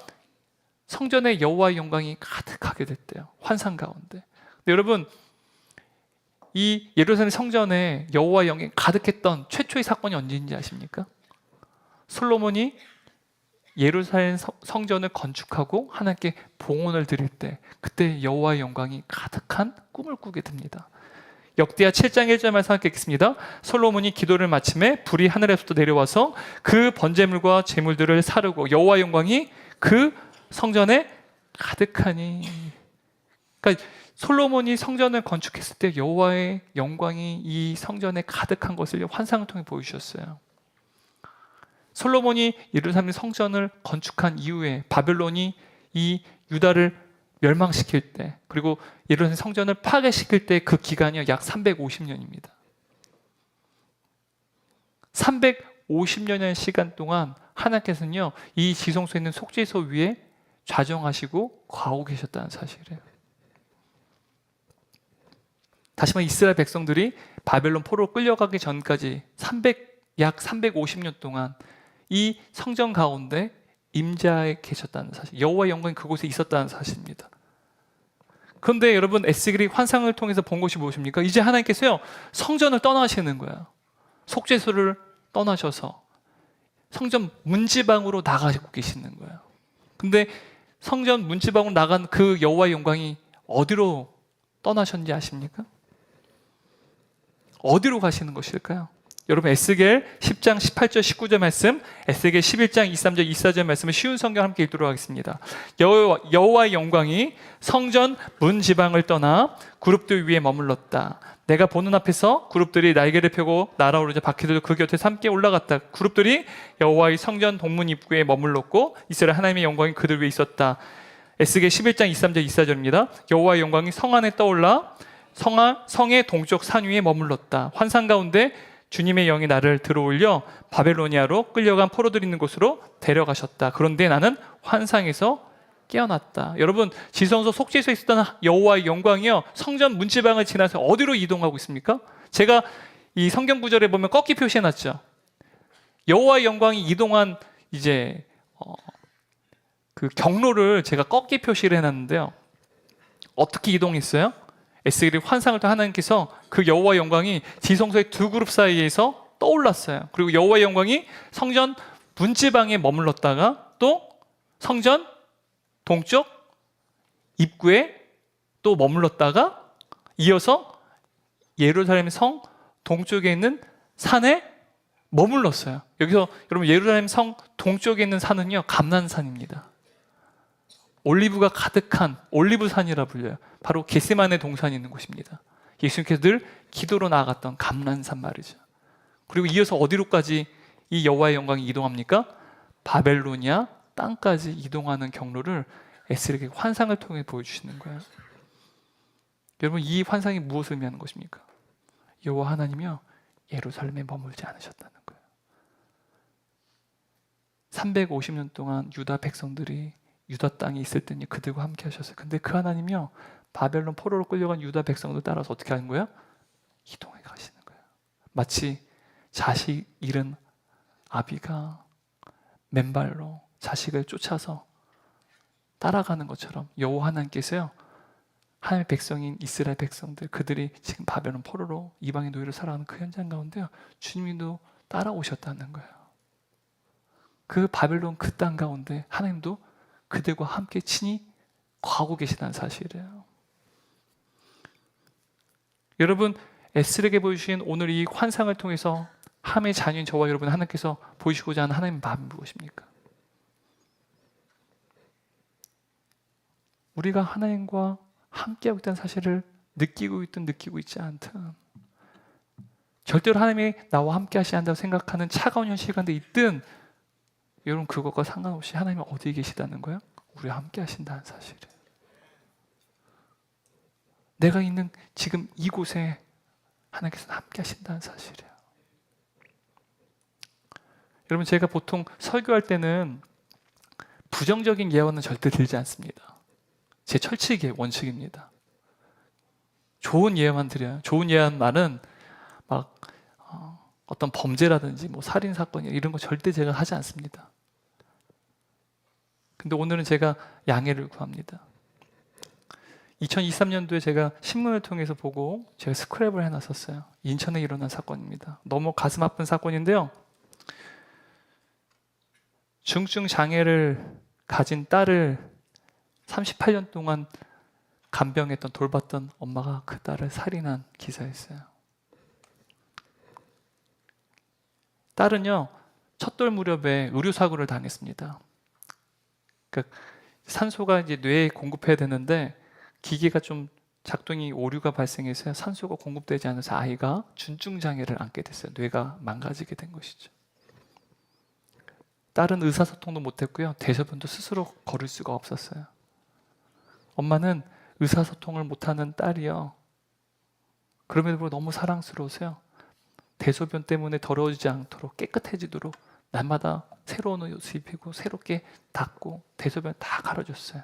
성전에 여호와의 영광이 가득하게 됐대요, 환상 가운데. 근데 여러분, 이 예루살렘 성전에 여호와의 영광이 가득했던 최초의 사건이 언제인지 아십니까? 솔로몬이 예루살렘 성전을 건축하고 하나님께 봉헌을 드릴 때, 그때 여호와의 영광이 가득한 꿈을 꾸게 됩니다. 역대하 7장 1절 말씀 함께 읽겠습니다. 솔로몬이 기도를 마침에 불이 하늘에서부터 내려와서 그 번제물과 제물들을 사르고 여호와의 영광이 그 성전에 가득하니. 그러니까 솔로몬이 성전을 건축했을 때 여호와의 영광이 이 성전에 가득한 것을 환상을 통해 보여주셨어요. 솔로몬이 예루살렘 성전을 건축한 이후에 바벨론이 이 유다를 멸망시킬 때, 그리고 예루살렘 성전을 파괴시킬 때 그 기간이 약 350년입니다. 350년의 시간 동안 하나님께서는요, 이 지성소에 있는 속죄소 위에 좌정하시고 거하고 계셨다는 사실이에요. 다시 말해 이스라엘 백성들이 바벨론 포로로 끌려가기 전까지 약 350년 동안 이 성전 가운데 임자에 계셨다는 사실, 여호와의 영광이 그곳에 있었다는 사실입니다. 그런데 여러분, 에스겔이 환상을 통해서 본 것이 무엇입니까? 이제 하나님께서요, 성전을 떠나시는 거예요. 속죄소를 떠나셔서 성전 문지방으로 나가고 계시는 거예요. 근데 성전 문지방으로 나간 그 여호와의 영광이 어디로 떠나셨는지 아십니까? 어디로 가시는 것일까요? 여러분, 에스겔 10장 18절 19절 말씀, 에스겔 11장 23절 24절 말씀을 쉬운 성경 함께 읽도록 하겠습니다. 여호와의 영광이 성전 문지방을 떠나 그룹들 위에 머물렀다. 내가 보는 앞에서 그룹들이 날개를 펴고 날아오르자 바퀴들도 그 곁에 함께 올라갔다. 그룹들이 여호와의 성전 동문 입구에 머물렀고 이스라엘 하나님의 영광이 그들 위에 있었다. 에스겔 11장 23절 24절입니다. 여호와의 영광이 성 안에 떠올라 성의 동쪽 산 위에 머물렀다. 환상 가운데 주님의 영이 나를 들어올려 바벨로니아로 끌려간 포로들이 있는 곳으로 데려가셨다. 그런데 나는 환상에서 깨어났다. 여러분, 지성소 속죄소에 있었던 여호와의 영광이요, 성전 문지방을 지나서 어디로 이동하고 있습니까? 제가 이 성경 구절에 보면 꺾기 표시해놨죠. 여호와의 영광이 이동한 이제 그 경로를 제가 꺾기 표시를 해놨는데요. 어떻게 이동했어요? 에스겔이 환상을 또 하나님께서 그 여호와의 영광이 지성소의 두 그룹 사이에서 떠올랐어요. 그리고 여호와의 영광이 성전 문지방에 머물렀다가 또 성전 동쪽 입구에 또 머물렀다가 이어서 예루살렘 성 동쪽에 있는 산에 머물렀어요. 여기서 여러분, 예루살렘 성 동쪽에 있는 산은요, 감난산입니다. 올리브가 가득한 올리브산이라 불려요. 바로 겟세마네 동산이 있는 곳입니다. 예수님께서 늘 기도로 나아갔던 감난산 말이죠. 그리고 이어서 어디로까지 이 여호와의 영광이 이동합니까? 바벨로니아 땅까지 이동하는 경로를 에스겔에게 환상을 통해 보여주시는 거예요. 여러분, 이 환상이 무엇을 의미하는 것입니까? 여호와 하나님이요, 예루살렘에 머물지 않으셨다는 거예요. 350년 동안 유다 백성들이 유다 땅에 있을 때는 그들과 함께 하셨어요. 근데 그 하나님이요, 바벨론 포로로 끌려간 유다 백성들 따라서 어떻게 하는 거예요? 이동해 가시는 거예요. 마치 자식 잃은 아비가 맨발로 자식을 쫓아서 따라가는 것처럼 여호와 하나님께서요, 하나님의 백성인 이스라엘 백성들, 그들이 지금 바벨론 포로로 이방의 노예로 살아가는 그 현장 가운데요, 주님도 따라오셨다는 거예요. 그 바벨론 그 땅 가운데 하나님도 그들과 함께 친히 거하고 계시다는 사실이에요. 여러분, 에스겔에게 보여주신 오늘 이 환상을 통해서 하나님의 자녀인 저와 여러분, 하나님께서 보이시고자 하는 하나님의 마음이 무엇입니까? 우리가 하나님과 함께하고 있다는 사실을 느끼고 있든 느끼고 있지 않든, 절대로 하나님이 나와 함께 하셔야 한다고 생각하는 차가운 현실 가운데 있든, 여러분, 그것과 상관없이 하나님이 어디에 계시다는 거예요? 우리와 함께 하신다는 사실이에요. 내가 있는 지금 이곳에 하나님께서 함께 하신다는 사실이에요. 여러분, 제가 보통 설교할 때는 부정적인 예언은 절대 들지 않습니다. 제 철칙의 원칙입니다. 좋은 예언만 드려요. 좋은 예언만은 막 어떤 범죄라든지 뭐 살인 사건 이런 거 절대 제가 하지 않습니다. 근데 오늘은 제가 양해를 구합니다. 2023년도에 제가 신문을 통해서 보고 제가 스크랩을 해놨었어요. 인천에 일어난 사건입니다. 너무 가슴 아픈 사건인데요. 중증 장애를 가진 딸을 38년 동안 간병했던, 돌봤던 엄마가 그 딸을 살인한 기사였어요. 딸은요, 첫돌 무렵에 의료사고를 당했습니다. 그러니까 산소가 이제 뇌에 공급해야 되는데 기계가 좀 작동이 오류가 발생해서 산소가 공급되지 않아서 아이가 준증 장애를 안게 됐어요. 뇌가 망가지게 된 것이죠. 딸은 의사소통도 못했고요. 대소변도 스스로 걸을 수가 없었어요. 엄마는 의사소통을 못하는 딸이요. 그럼에도 불구하고 너무 사랑스러우세요. 대소변 때문에 더러워지지 않도록 깨끗해지도록 날마다 새로운 옷을 입히고 새롭게 닦고 대소변 다 갈아줬어요.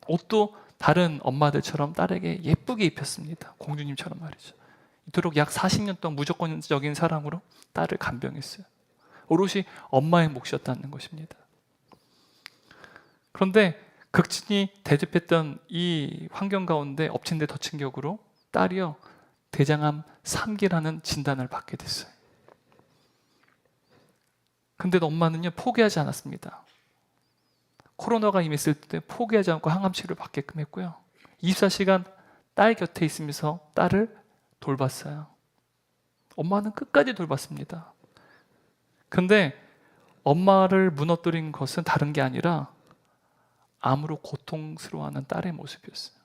옷도 다른 엄마들처럼 딸에게 예쁘게 입혔습니다. 공주님처럼 말이죠. 이토록 약 40년 동안 무조건적인 사랑으로 딸을 간병했어요. 오롯이 엄마의 몫이었다는 것입니다. 그런데 극진이 대접했던 이 환경 가운데 엎친 데 덮친 격으로 딸이요 대장암 3기라는 진단을 받게 됐어요. 근데 엄마는요 포기하지 않았습니다. 코로나가 임했을 때 포기하지 않고 항암 치료를 받게끔 했고요. 24시간 딸 곁에 있으면서 딸을 돌봤어요. 엄마는 끝까지 돌봤습니다. 근데 엄마를 무너뜨린 것은 다른 게 아니라 암으로 고통스러워하는 딸의 모습이었어요.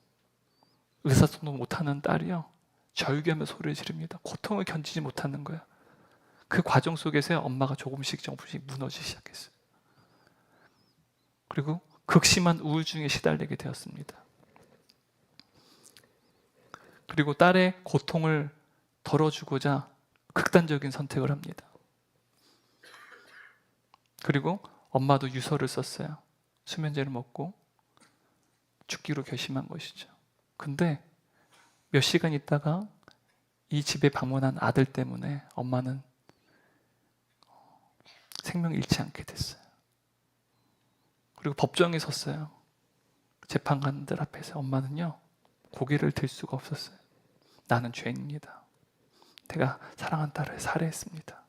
의사소통도 못하는 딸이요 절규하며 소리를 지릅니다. 고통을 견디지 못하는 거예요. 그 과정 속에서 엄마가 조금씩 무너지기 시작했어요. 그리고 극심한 우울증에 시달리게 되었습니다. 그리고 딸의 고통을 덜어주고자 극단적인 선택을 합니다. 그리고 엄마도 유서를 썼어요. 수면제를 먹고 죽기로 결심한 것이죠. 근데 몇 시간 있다가 이 집에 방문한 아들 때문에 엄마는 생명을 잃지 않게 됐어요. 그리고 법정에 섰어요. 재판관들 앞에서 엄마는요 고개를 들 수가 없었어요. 나는 죄인입니다. 내가 사랑한 딸을 살해했습니다.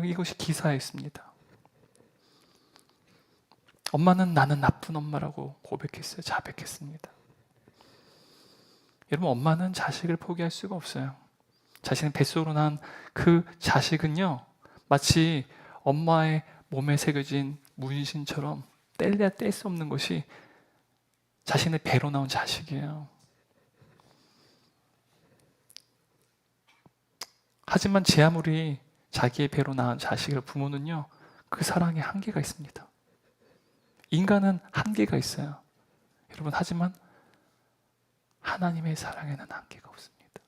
이것이 기사였습니다. 엄마는 나는 나쁜 엄마라고 고백했어요. 자백했습니다. 여러분 엄마는 자식을 포기할 수가 없어요. 자신의 뱃속으로 난 그 자식은요 마치 엄마의 몸에 새겨진 문신처럼 뗄래야 뗄 수 없는 것이 자신의 배로 나온 자식이에요. 하지만 제 아무리 자기의 배로 낳은 자식을 부모는요 그 사랑에 한계가 있습니다. 인간은 한계가 있어요. 여러분 하지만 하나님의 사랑에는 한계가 없습니다.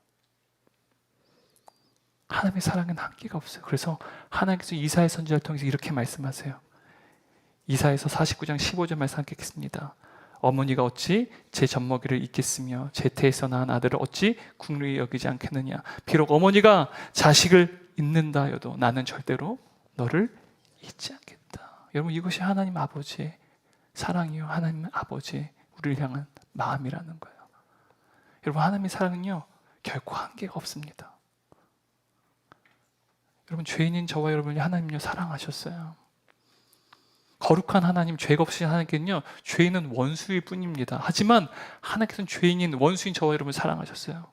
하나님의 사랑에는 한계가 없어요. 그래서 하나님께서 이사야 선지자를 통해서 이렇게 말씀하세요. 이사야서 49장 15절 말씀 함께 읽겠습니다. 어머니가 어찌 제 젖먹이를 잊겠으며 제 태에서 낳은 아들을 어찌 국률이 여기지 않겠느냐. 비록 어머니가 자식을 잊는다 하여도 나는 절대로 너를 잊지 않겠다. 여러분 이것이 하나님 아버지의 사랑이요 하나님 아버지의 우리를 향한 마음이라는 거예요. 여러분 하나님의 사랑은요 결코 한계가 없습니다. 여러분 죄인인 저와 여러분이 하나님요 사랑하셨어요. 거룩한 하나님, 죄가 없으신 하나님께는요 죄인은 원수일 뿐입니다. 하지만 하나님께서는 죄인인 원수인 저와 여러분을 사랑하셨어요.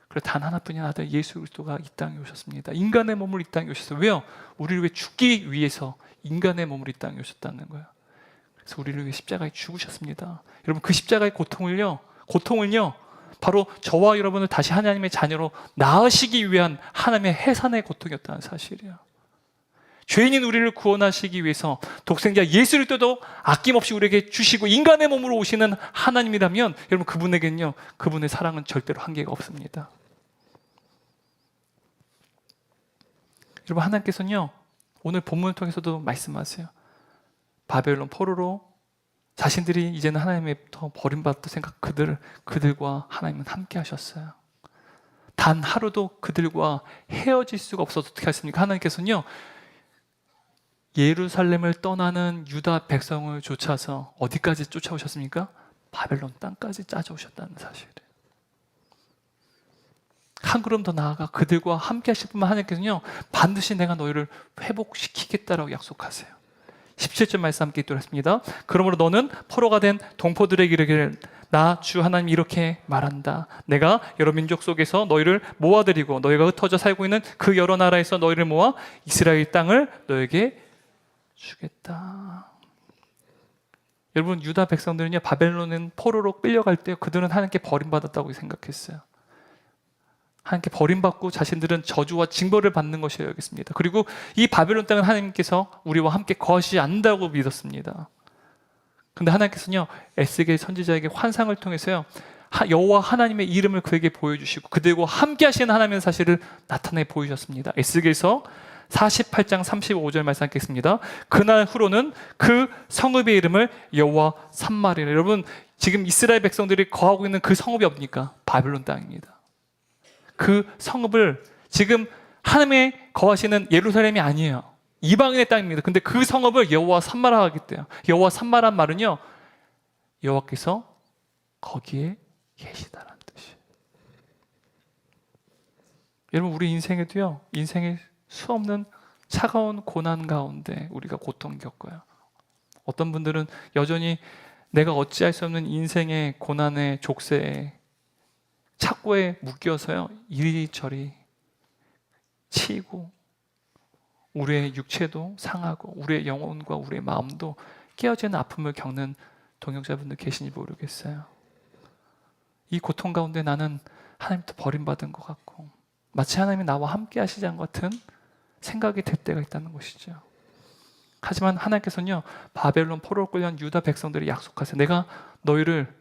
그래서 단 하나뿐인 아들 예수 그리스도가 이 땅에 오셨습니다. 인간의 몸을 이 땅에 오셨어요. 왜요? 우리를 위해 죽기 위해서 인간의 몸을 이 땅에 오셨다는 거예요. 그래서 우리를 위해 십자가에 죽으셨습니다. 여러분 그 십자가의 고통을요 바로 저와 여러분을 다시 하나님의 자녀로 낳으시기 위한 하나님의 해산의 고통이었다는 사실이에요. 죄인인 우리를 구원하시기 위해서 독생자 예수 그리스도도 아낌없이 우리에게 주시고 인간의 몸으로 오시는 하나님이라면 여러분 그분에게는요 그분의 사랑은 절대로 한계가 없습니다. 여러분 하나님께서는요 오늘 본문을 통해서도 말씀하세요. 바벨론 포로로 자신들이 이제는 하나님의부터 버림받았다 생각 그들과 하나님은 함께 하셨어요. 단 하루도 그들과 헤어질 수가 없어서 어떻게 하십니까? 하나님께서는요 예루살렘을 떠나는 유다 백성을 쫓아서 어디까지 쫓아오셨습니까? 바벨론 땅까지 찾아오셨다는 사실이에요. 한 걸음 더 나아가 그들과 함께 하실 뿐만 하나님께서는요 반드시 내가 너희를 회복시키겠다라고 약속하세요. 17절 말씀 함께 읽도록 하겠습니다. 그러므로 너는 포로가 된 동포들에게 이르기를 나 주 하나님 이렇게 말한다. 내가 여러 민족 속에서 너희를 모아들이고 너희가 흩어져 살고 있는 그 여러 나라에서 너희를 모아 이스라엘 땅을 너에게 주겠다. 여러분, 유다 백성들은요, 바벨론은 포로로 끌려갈 때 그들은 하나님께 버림받았다고 생각했어요. 하나님께 버림받고 자신들은 저주와 징벌을 받는 것이라 여겼습니다. 그리고 이 바벨론 땅은 하나님께서 우리와 함께 거하시지 않는다고 믿었습니다. 근데 하나님께서는요, 에스겔 선지자에게 환상을 통해서요, 여호와 하나님의 이름을 그에게 보여주시고 그들과 함께 하시는 하나님의 사실을 나타내 보이셨습니다. 에스겔서 48장 35절 말씀 읽겠습니다. 그날 후로는 그 성읍의 이름을 여호와 산마리라. 여러분, 지금 이스라엘 백성들이 거하고 있는 그 성읍이 어디입니까? 바벨론 땅입니다. 그 성읍을 지금 하나님의 거하시는 예루살렘이 아니에요. 이방인의 땅입니다. 근데 그 성읍을 여호와 산마라 하겠대요. 여호와 산마란 말은요, 여호와께서 거기에 계시다라는 뜻이에요. 여러분, 우리 인생에도요, 인생의 수없는 차가운 고난 가운데 우리가 고통 겪어요. 어떤 분들은 여전히 내가 어찌할 수 없는 인생의 고난의 족쇄에, 착고에 묶여서요, 이리저리 치이고 우리의 육체도 상하고 우리의 영혼과 우리의 마음도 깨어지는 아픔을 겪는 동역자분들 계신지 모르겠어요. 이 고통 가운데 나는 하나님부터 버림받은 것 같고 마치 하나님이 나와 함께 하시지 않은 것 같은 생각이 들 때가 있다는 것이죠. 하지만 하나님께서는요, 바벨론 포로로 끌려간 유다 백성들이 약속하세요. 내가 너희를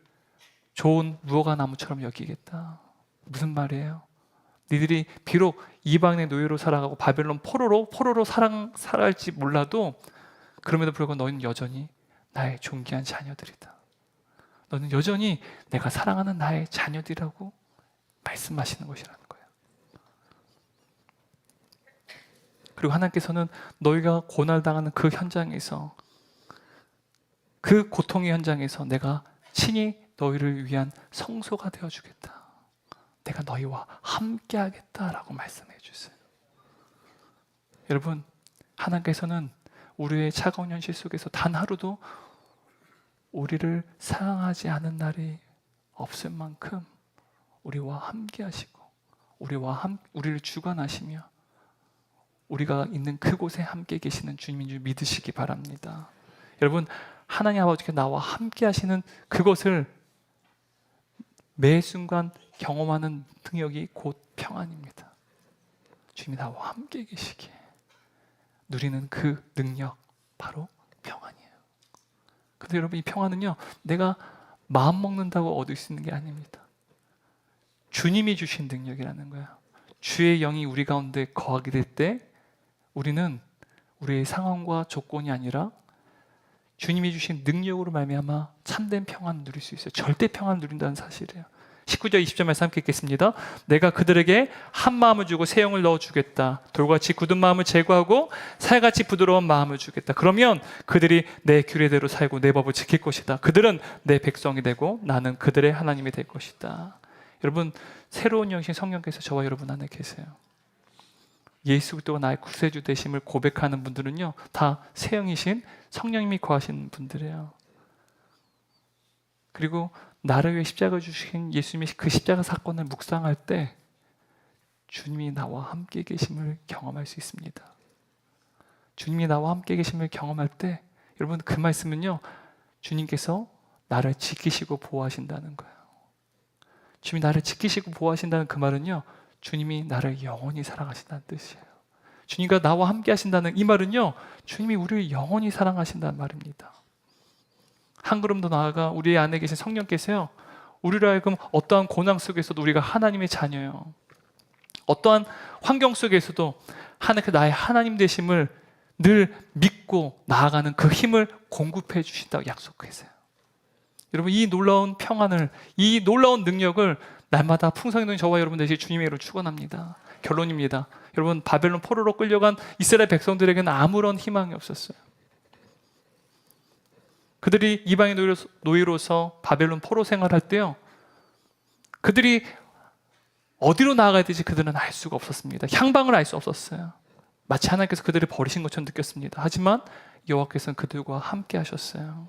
좋은 무화과 나무처럼 여기겠다. 무슨 말이에요? 니들이 비록 이방인의 노예로 살아가고 바벨론 포로로 살아갈지 몰라도 그럼에도 불구하고 너희는 여전히 나의 존귀한 자녀들이다. 너는 여전히 내가 사랑하는 나의 자녀들이라고 말씀하시는 것이라는 거예요. 그리고 하나님께서는 너희가 고난당하는 그 현장에서, 그 고통의 현장에서 내가 친히 너희를 위한 성소가 되어주겠다. 내가 너희와 함께 하겠다라고 말씀해 주세요. 여러분, 하나님께서는 우리의 차가운 현실 속에서 단 하루도 우리를 사랑하지 않은 날이 없을 만큼 우리와 함께 하시고 우리를 주관하시며 우리가 있는 그곳에 함께 계시는 주님인 줄 믿으시기 바랍니다. 여러분, 하나님 아버지께 나와 함께 하시는 그것을 매 순간 경험하는 능력이 곧 평안입니다. 주님이 나와 함께 계시기에 누리는 그 능력, 바로 평안이에요. 근데 여러분, 이 평안은요, 내가 마음 먹는다고 얻을 수 있는 게 아닙니다. 주님이 주신 능력이라는 거예요. 주의 영이 우리 가운데 거하게 될 때 우리는 우리의 상황과 조건이 아니라 주님이 주신 능력으로 말미암아 참된 평안을 누릴 수 있어요. 절대 평안을 누린다는 사실이에요. 19절 20절 말씀 함께 읽겠습니다. 내가 그들에게 한 마음을 주고 새 영을 넣어주겠다. 돌같이 굳은 마음을 제거하고 살같이 부드러운 마음을 주겠다. 그러면 그들이 내 규례대로 살고 내 법을 지킬 것이다. 그들은 내 백성이 되고 나는 그들의 하나님이 될 것이다. 여러분, 새로운 영신 성령께서 저와 여러분 안에 계세요. 예수 그리스도가 나의 구세주 되심을 고백하는 분들은요, 다 새 영이신 성령님이 거하신 분들이에요. 그리고 나를 위해 십자가 주신 예수님의 그 십자가 사건을 묵상할 때 주님이 나와 함께 계심을 경험할 수 있습니다. 주님이 나와 함께 계심을 경험할 때 여러분, 그 말씀은요, 주님께서 나를 지키시고 보호하신다는 거예요. 주님이 나를 지키시고 보호하신다는 그 말은요, 주님이 나를 영원히 사랑하신다는 뜻이에요. 주님과 나와 함께 하신다는 이 말은요, 주님이 우리를 영원히 사랑하신다는 말입니다. 한 걸음 더 나아가 우리 안에 계신 성령께서요, 우리로 하여금 어떠한 고난 속에서도 우리가 하나님의 자녀예요. 어떠한 환경 속에서도 하나님께 나의 하나님 되심을 늘 믿고 나아가는 그 힘을 공급해 주신다고 약속하세요. 여러분, 이 놀라운 평안을, 이 놀라운 능력을 날마다 풍성히 누린 저와 여러분 되시길 주님의 이름으로 축원합니다. 결론입니다. 여러분, 바벨론 포로로 끌려간 이스라엘 백성들에게는 아무런 희망이 없었어요. 그들이 이방의 노예로서 바벨론 포로 생활할 때요, 그들이 어디로 나아가야 될지 그들은 알 수가 없었습니다. 향방을 알 수 없었어요. 마치 하나님께서 그들을 버리신 것처럼 느꼈습니다. 하지만 여호와께서는 그들과 함께 하셨어요.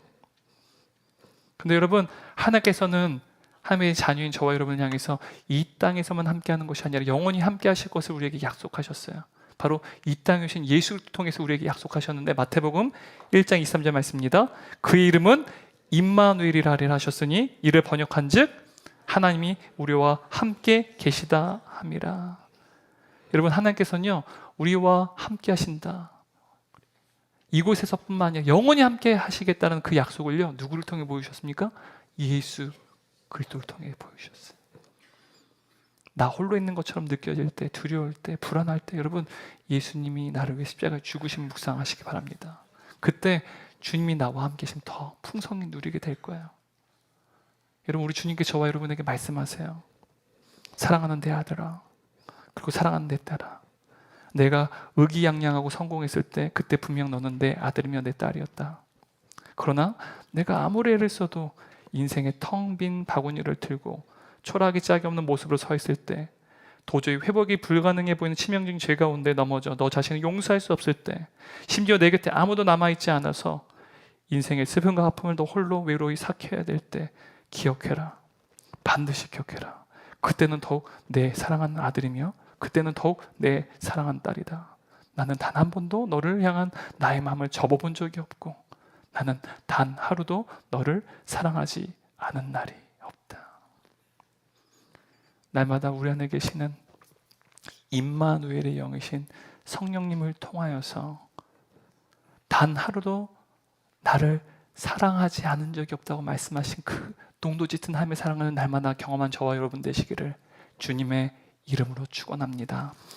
근데 여러분, 하나님께서는 하나님의 자녀인 저와 여러분을 향해서 이 땅에서만 함께하는 것이 아니라 영원히 함께 하실 것을 우리에게 약속하셨어요. 바로 이 땅에 오신 예수를 통해서 우리에게 약속하셨는데, 마태복음 1장 23절 말씀입니다. 그의 이름은 임마누엘이라 하리라 하셨으니 이를 번역한즉 하나님이 우리와 함께 계시다 함이라. 여러분, 하나님께서는요 우리와 함께 하신다. 이곳에서뿐만 아니라 영원히 함께 하시겠다는 그 약속을요 누구를 통해 보여주셨습니까? 예수 그리스도를 통해 보여주셨어요. 나 홀로 있는 것처럼 느껴질 때, 두려울 때, 불안할 때 여러분 예수님이 나를 위해 십자가에 죽으심 묵상하시기 바랍니다. 그때 주님이 나와 함께 계시면 더 풍성히 누리게 될 거예요. 여러분, 우리 주님께 저와 여러분에게 말씀하세요. 사랑하는 내 아들아, 그리고 사랑하는 내 딸아, 내가 의기양양하고 성공했을 때 그때 분명 너는 내 아들이며 내 딸이었다. 그러나 내가 아무리 애를 써도 인생의 텅 빈 바구니를 들고 초라하기 짝이 없는 모습으로 서 있을 때, 도저히 회복이 불가능해 보이는 치명적인 죄 가운데 넘어져 너 자신을 용서할 수 없을 때, 심지어 내 곁에 아무도 남아있지 않아서 인생의 슬픔과 아픔을 너 홀로 외로이 삭혀야 될 때 기억해라. 반드시 기억해라. 그때는 더욱 내 사랑하는 아들이며 그때는 더욱 내 사랑하는 딸이다. 나는 단 한 번도 너를 향한 나의 마음을 접어본 적이 없고 나는 단 하루도 너를 사랑하지 않은 날이 없다. 날마다 우리 안에 계시는 임마누엘의 영이신 성령님을 통하여서 단 하루도 나를 사랑하지 않은 적이 없다고 말씀하신 그 농도 짙은 하나님의 사랑을 날마다 경험한 저와 여러분 되시기를 주님의 이름으로 축원합니다.